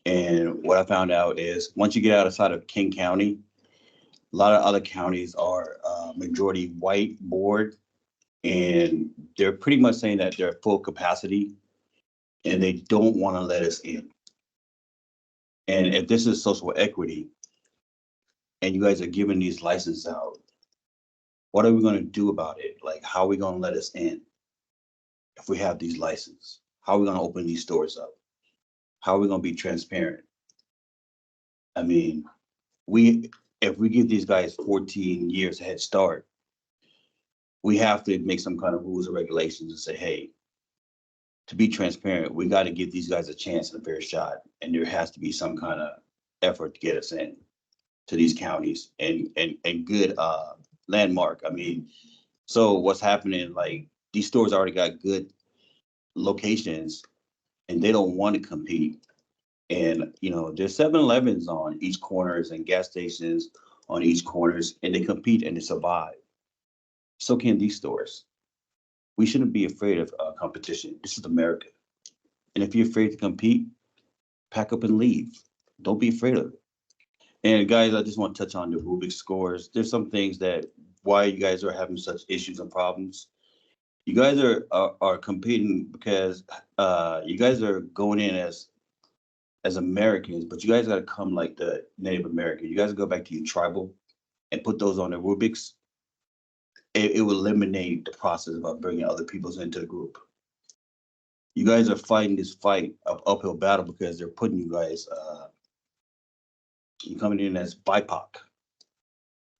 And what I found out is once you get outside of King County, A lot of other counties are majority white board, and they're pretty much saying that they're full capacity and they don't want to let us in. And if this is social equity and you guys are giving these licenses out, what are we going to do about it? Like, how are we going to let us in if we have these licenses? How are we going to open these stores up? How are we going to be transparent? I mean, if we give these guys 14 years head start, we have to make some kind of rules or regulations and say, hey, to be transparent, we got to give these guys a chance and a fair shot. And there has to be some kind of effort to get us in to these counties and good landmark. I mean, so what's happening, like these stores already got good locations and they don't want to compete. And, you know, there's 7-Elevens on each corners and gas stations on each corners, and they compete and they survive. So can these stores. We shouldn't be afraid of competition. This is America. And if you're afraid to compete, pack up and leave. Don't be afraid of it. And guys, I just want to touch on the Rubik's scores. There's some things that why you guys are having such issues and problems. You guys are competing because you guys are going in as Americans, but you guys got to come like the Native American. You guys go back to your tribal and put those on the Rubik's. It will eliminate the process of bringing other peoples into the group. You guys are fighting this fight of uphill battle because they're putting you guys, you're coming in as BIPOC,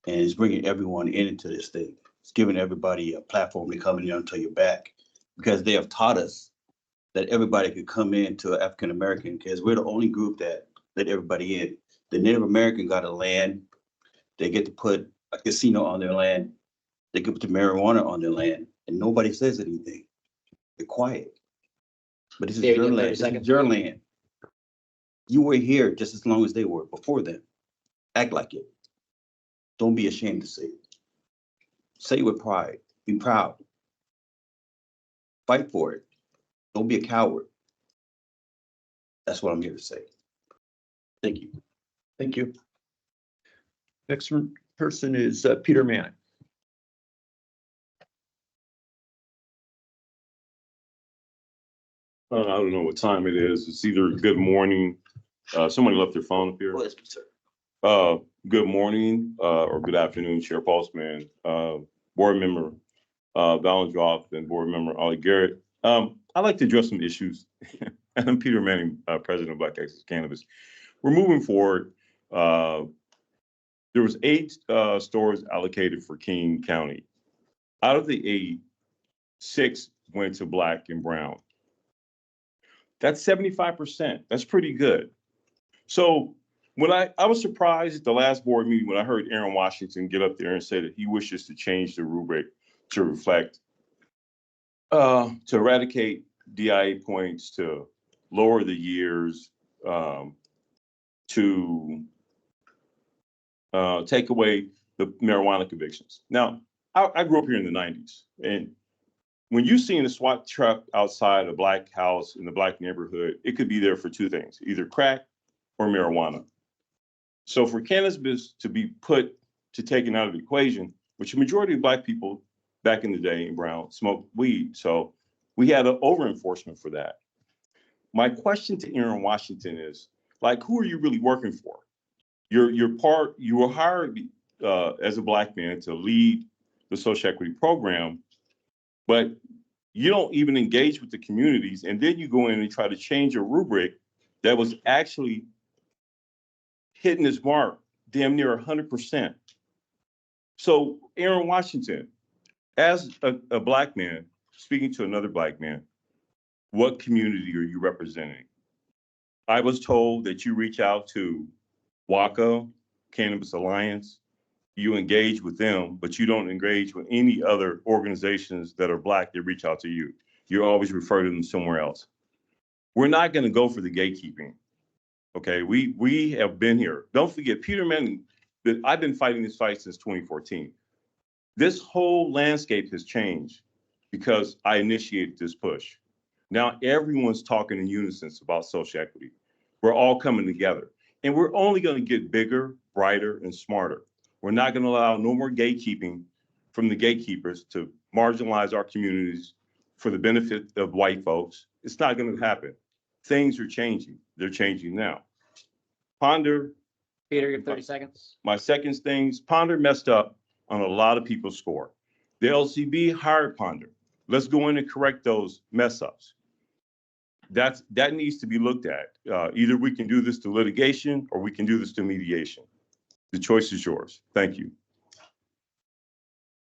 and it's bringing everyone into this thing. It's giving everybody a platform to come in until you're back, because they have taught us that everybody could come into African American, because we're the only group that let everybody in. The Native American got a land, they get to put a casino on their land, they can put the marijuana on their land, and nobody says anything. They're quiet. But this is your land. This is your land. You were here just as long as they were before them. Act like it. Don't be ashamed to say it. Say it with pride. Be proud. Fight for it. Don't be a coward. That's what I'm here to say. Thank you. Thank you. Next person is Peter Mann. I don't know what time it is. It's either good morning. Somebody left their phone up here. Good morning or good afternoon, Chair Postman, Board Member Valandroff, and Board Member Ollie Garrett. I'd like to address some issues. I'm Peter Manning, President of Black Access Cannabis. We're moving forward. There was 8 stores allocated for King County. Out of the 8, 6 went to Black and Brown. That's 75%. That's pretty good. So when I was surprised at the last board meeting when I heard Aaron Washington get up there and say that he wishes to change the rubric to reflect, to eradicate DIA points, to lower the years, to take away the marijuana convictions. Now, I grew up here in the 90s, and when you see a SWAT truck outside a Black house in the Black neighborhood, it could be there for 2 things, either crack or marijuana. So for cannabis to be taken out of the equation, which the majority of Black people back in the day in Brown smoked weed. So we had an over-enforcement for that. My question to Aaron Washington is, like, who are you really working for? You were hired as a Black man to lead the social equity program, but you don't even engage with the communities. And then you go in and try to change a rubric that was actually hitting its mark damn near 100%. So Aaron Washington, as a Black man, speaking to another Black man, what community are you representing? I was told that you reach out to WACA, Cannabis Alliance, you engage with them, but you don't engage with any other organizations that are Black that reach out to you. You always refer to them somewhere else. We're not going to go for the gatekeeping. Okay, we have been here. Don't forget, Peter Manning, that I've been fighting this fight since 2014. This whole landscape has changed because I initiated this push. Now everyone's talking in unison about social equity. We're all coming together, and we're only going to get bigger, brighter, and smarter. We're not going to allow no more gatekeeping from the gatekeepers to marginalize our communities for the benefit of white folks. It's not going to happen. Things are changing. They're changing now. Ponder, Peter, you have 30 seconds. my second things, Ponder messed up on a lot of people's score. The LCB hired Ponder. Let's go in and correct those mess ups. That needs to be looked at. Either we can do this to litigation or we can do this to mediation. The choice is yours. Thank you.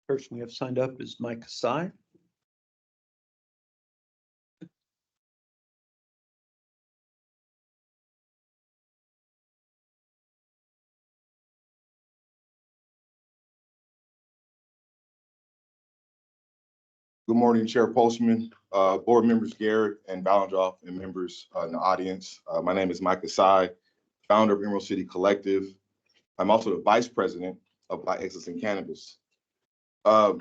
Person we have signed up is Mike Kasai. Good morning, Chair Postman, board members Garrett and Ballandroff, and members in the audience. My name is Mike Asai, founder of Emerald City Collective. I'm also the vice president of Black Excellence in Cannabis. Chair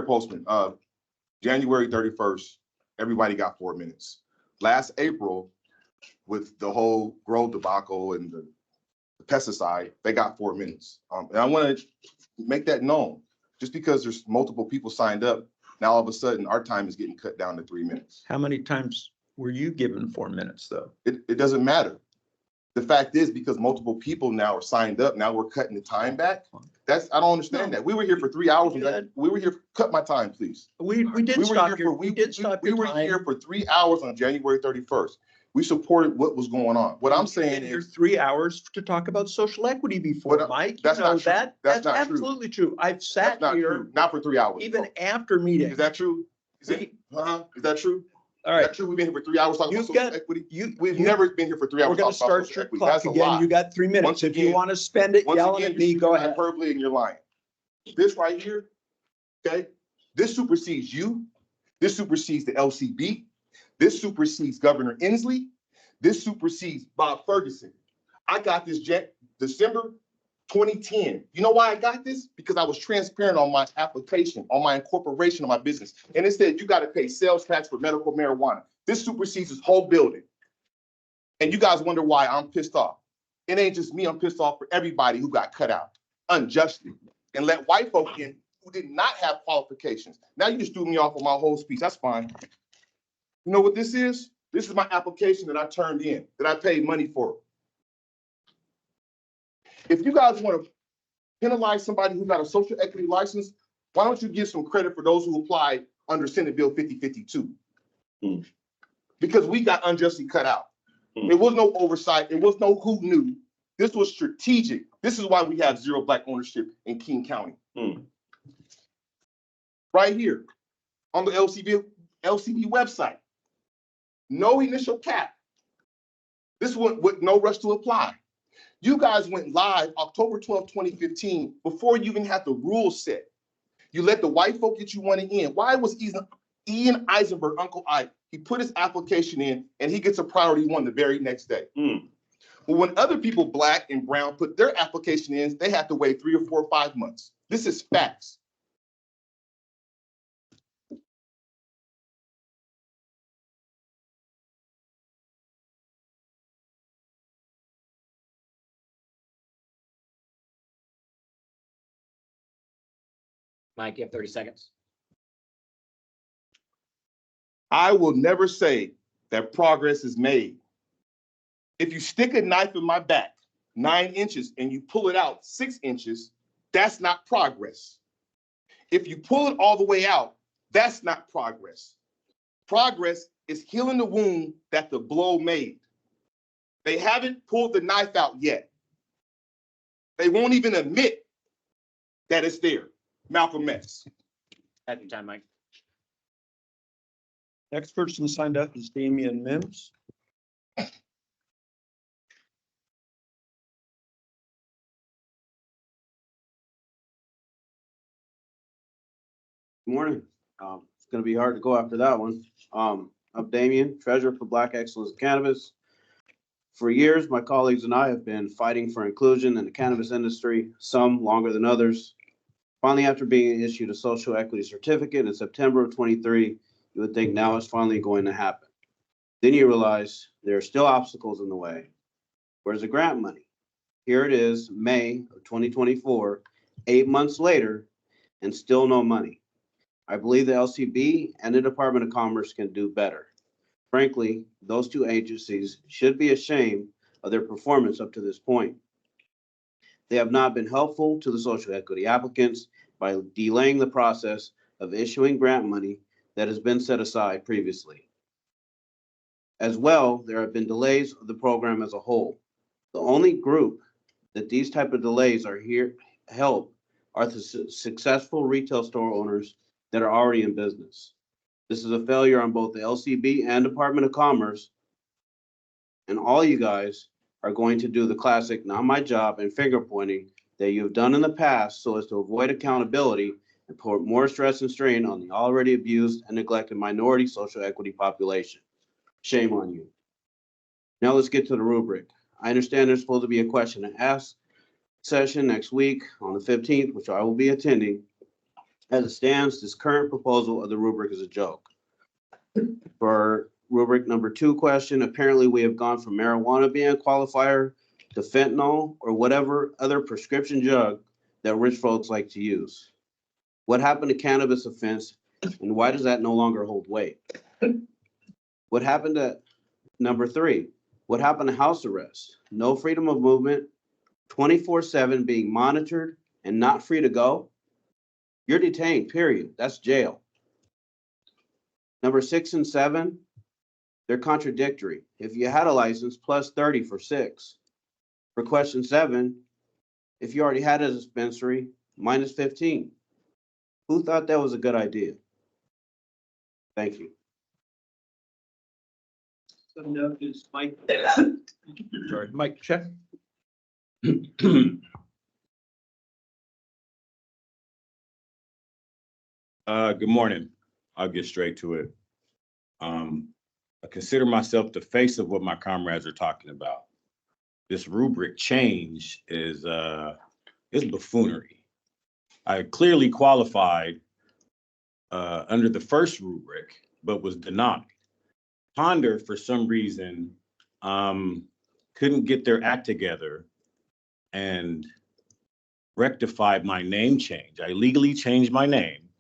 Postman, January 31st, everybody got 4 minutes. Last April, with the whole grow debacle and the pesticide, they got 4 minutes. And I want to make that known. Just because there's multiple people signed up, now all of a sudden our time is getting cut down to 3 minutes. How many times were you given 4 minutes though? It doesn't matter. The fact is, because multiple people now are signed up, now we're cutting the time back. I don't understand that. We were here for 3 hours. We were here, cut my time, please. We did stop your, we did stop your We were time. here for 3 hours on January 31st. We supported what was going on. What I'm saying You're is, 3 hours to talk about social equity before, Mike. that's You know not true. that. That's not true. absolutely true. I've sat that's not here true. Not for 3 hours. even after meetings. Is that true? Is that true? All Is right. that true? We've been here for 3 hours talking about You've social got, equity. you, We've you- never been here for 3 hours We're gonna talking about start social your equity. clock That's a again. lie. You got 3 minutes. Once If you again- want to spend it Once yelling again, at me, you're go speaking ahead. hyperbole and you're lying. This right here, okay? This supersedes you. This supersedes the LCB. This supersedes Governor Inslee. This supersedes Bob Ferguson. I got this December 2010. You know why I got this? Because I was transparent on my application, on my incorporation of my business. And it said you got to pay sales tax for medical marijuana. This supersedes this whole building. And you guys wonder why I'm pissed off. It ain't just me. I'm pissed off for everybody who got cut out unjustly and let white folk in who did not have qualifications. Now you just threw me off of my whole speech. That's fine. You know what this is? This is my application that I turned in, that I paid money for. If you guys want to penalize somebody who got a social equity license, why don't you give some credit for those who applied under Senate Bill 5052? Because we got unjustly cut out. There was no oversight. There was no who knew. This was strategic. This is why we have zero Black ownership in King County. Right here on the LCB website. No initial cap. This went with no rush to apply. You guys went live October 12, 2015, before you even had the rules set. You let the white folk get you money in. Why was Ian Eisenberg, Uncle Ike, he put his application in and he gets a priority one the very next day. But when other people, Black and brown, put their application in, they had to wait 3 or 4 or 5 months. This is facts. Mike, you have 30 seconds. I will never say that progress is made. If you stick a knife in my back 9 inches and you pull it out 6 inches, that's not progress. If you pull it all the way out, that's not progress. Progress is healing the wound that the blow made. They haven't pulled the knife out yet. They won't even admit that it's there. Malcolm X. At your time, Mike. Next person signed up is Damian Mims. Good morning. It's going to be hard to go after that one. I'm Damien, Treasurer for Black Excellence in Cannabis. For years, my colleagues and I have been fighting for inclusion in the cannabis industry, some longer than others. Finally, after being issued a social equity certificate in September of 23, you would think now it's finally going to happen. Then you realize there are still obstacles in the way. Where's the grant money? Here it is, May of 2024, 8 months later, and still no money. I believe the LCB and the Department of Commerce can do better. Frankly, those two agencies should be ashamed of their performance up to this point. They have not been helpful to the social equity applicants by delaying the process of issuing grant money that has been set aside previously. As well, there have been delays of the program as a whole. The only group that these type of delays are here help are the successful retail store owners that are already in business. This is a failure on both the LCB and Department of Commerce. And all you guys are going to do the classic, not my job, and finger pointing that you've done in the past so as to avoid accountability and put more stress and strain on the already abused and neglected minority social equity population. Shame on you. Now let's get to the rubric. I understand there's supposed to be a question and ask session next week on the 15th, which I will be attending. As it stands, this current proposal of the rubric is a joke. For rubric number 2 question, apparently we have gone from marijuana being a qualifier to fentanyl or whatever other prescription drug that rich folks like to use. What happened to cannabis offense, and why does that no longer hold weight? What happened to number 3? What happened to house arrest? No freedom of movement, 24/7 being monitored and not free to go? You're detained, period. That's jail. Number 6 and 7, they're contradictory. If you had a license, plus 30 for 6. For question 7, if you already had a dispensary, minus 15. Who thought that was a good idea? Thank you. So now is Mike. Sorry, Mike, check. Good morning. I'll get straight to it. I consider myself the face of what my comrades are talking about. This rubric change is buffoonery. I clearly qualified under the first rubric, but was denied. Ponder, for some reason, couldn't get their act together and rectified my name change. I legally changed my name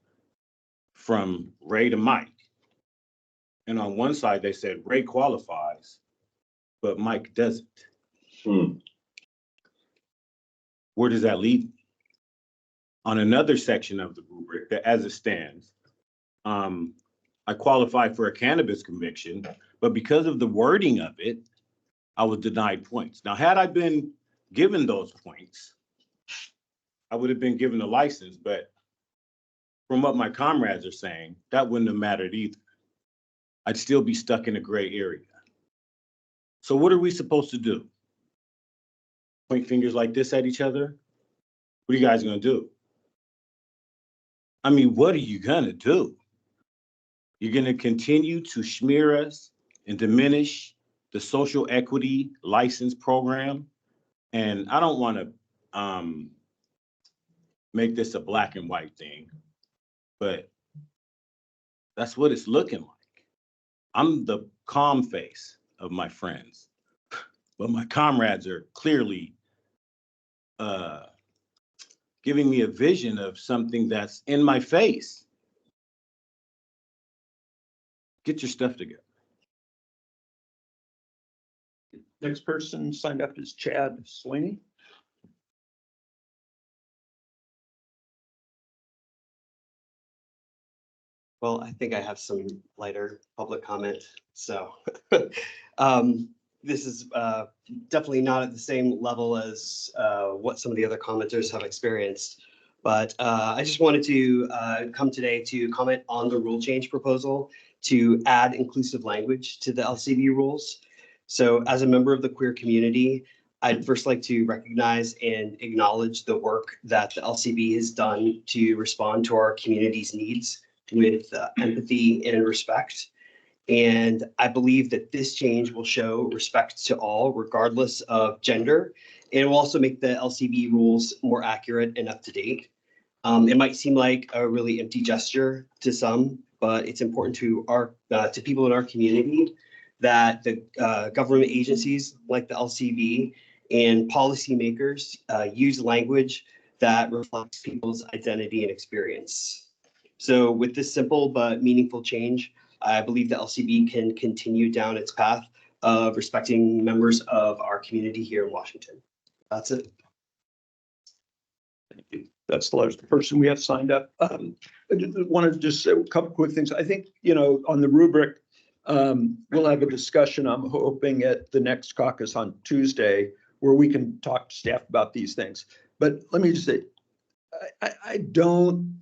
from Ray to Mike. And on one side, they said Ray qualifies, but Mike doesn't. Where does that leave me? On another section of the rubric, that as it stands, I qualified for a cannabis conviction, but because of the wording of it, I was denied points. Now, had I been given those points, I would have been given a license, but from what my comrades are saying, that wouldn't have mattered either. I'd still be stuck in a gray area. So what are we supposed to do? Point fingers like this at each other? What are you guys gonna do? I mean, what are you gonna do? You're gonna continue to smear us and diminish the social equity license program? And I don't wanna make this a black and white thing, but that's what it's looking like. I'm the calm face of my friends, but my comrades are clearly giving me a vision of something that's in my face. Get your stuff together. Next person signed up is Chad Sweeney. Well, I think I have some lighter public comment, so this is definitely not at the same level as what some of the other commenters have experienced. But I just wanted to come today to comment on the rule change proposal to add inclusive language to the LCB rules. So as a member of the queer community, I'd first like to recognize and acknowledge the work that the LCB has done to respond to our community's needs with empathy and respect. And I believe that this change will show respect to all, regardless of gender. And it will also make the LCB rules more accurate and up to date. It might seem like a really empty gesture to some, but it's important to people in our community that the government agencies like the LCB and policymakers use language that reflects people's identity and experience. So with this simple but meaningful change, I believe the LCB can continue down its path of respecting members of our community here in Washington. That's it. Thank you. That's the last person we have signed up. I wanted to just say a couple quick things. I think, on the rubric, we'll have a discussion, I'm hoping, at the next caucus on Tuesday, where we can talk to staff about these things. But let me just say, I don't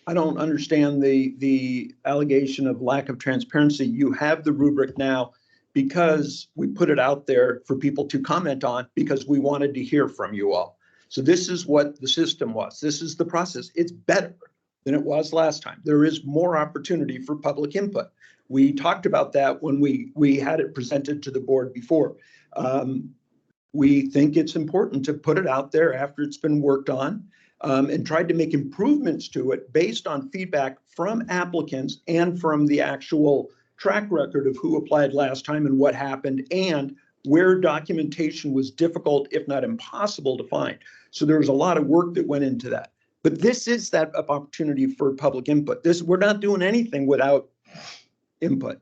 understand the allegation of lack of transparency. You have the rubric now because we put it out there for people to comment on because we wanted to hear from you all. So this is what the system was. This is the process. It's better than it was last time. There is more opportunity for public input. We talked about that when we had it presented to the board before. We think it's important to put it out there after it's been worked on, and tried to make improvements to it based on feedback from applicants and from the actual track record of who applied last time and what happened and where documentation was difficult, if not impossible, to find. So there was a lot of work that went into that. But this is that opportunity for public input. We're not doing anything without input.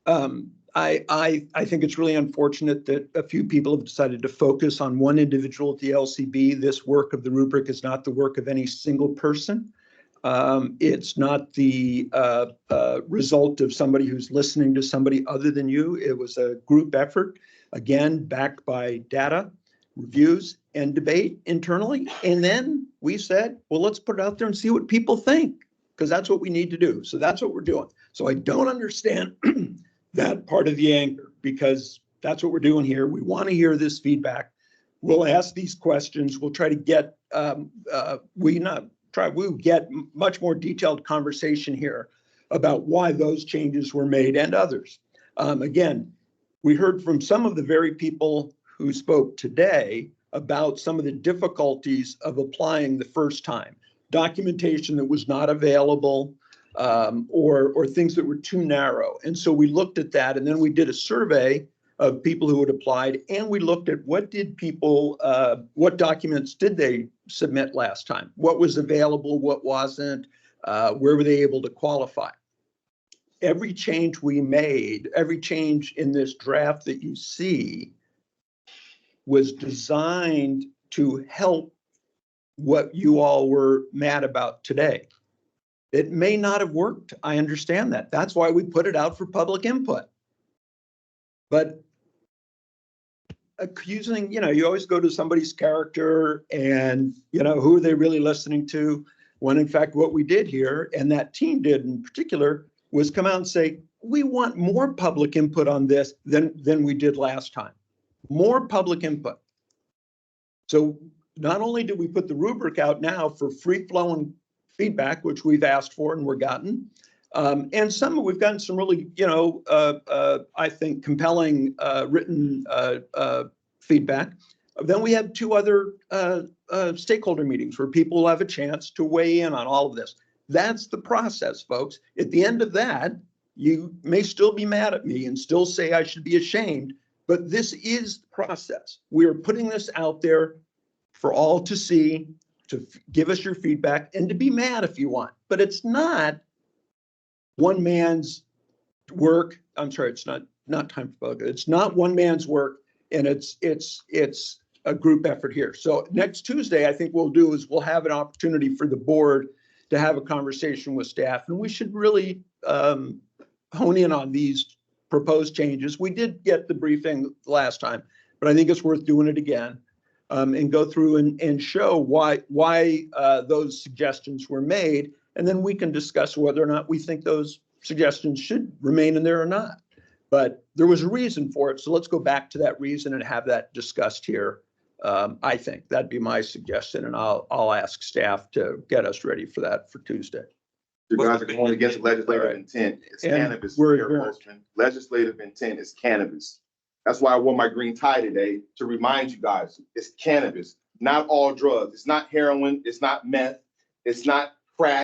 I think it's really unfortunate that a few people have decided to focus on one individual at the LCB. This work of the rubric is not the work of any single person. It's not the result of somebody who's listening to somebody other than you. It was a group effort, again, backed by data, reviews, and debate internally. And then we said, well, let's put it out there and see what people think, because that's what we need to do. So that's what we're doing. So I don't understand that part of the anger, because that's what we're doing here. We want to hear this feedback. We'll ask these questions. We'll try to get, we'll get much more detailed conversation here about why those changes were made and others. Again, we heard from some of the very people who spoke today about some of the difficulties of applying the first time. Documentation that was not available, or things that were too narrow. And so we looked at that, and then we did a survey of people who had applied, and we looked at what documents did they submit last time? What was available, what wasn't, where were they able to qualify? Every change we made, every change in this draft that you see was designed to help what you all were mad about today. It may not have worked. I understand that. That's why we put it out for public input. But accusing, you always go to somebody's character and, who are they really listening to? When in fact, what we did here, and that team did in particular, was come out and say, we want more public input on this than we did last time. More public input. So not only did we put the rubric out now for free-flowing feedback, which we've asked for and we're gotten, and we've gotten some really, I think, compelling written feedback. Then we have two other stakeholder meetings where people will have a chance to weigh in on all of this. That's the process, folks. At the end of that, you may still be mad at me and still say I should be ashamed, but this is the process. We are putting this out there for all to see, to give us your feedback, and to be mad if you want. But it's not one man's work. I'm sorry, it's not time for public. It's not one man's work, and it's a group effort here. So next Tuesday, I think we'll have an opportunity for the board to have a conversation with staff, and we should really hone in on these proposed changes. We did get the briefing last time, but I think it's worth doing it again, and go through and show why those suggestions were made, and then we can discuss whether or not we think those suggestions should remain in there or not. But there was a reason for it, so let's go back to that reason and have that discussed here. I think that'd be my suggestion, and I'll ask staff to get us ready for that for Tuesday. You guys are going against legislative intent. It's And cannabis. we're Mayor adjourned. Postman. Legislative intent is cannabis. That's why I wore my green tie today, to remind you guys, it's cannabis, not all drugs. It's not heroin. It's not meth. It's not crack.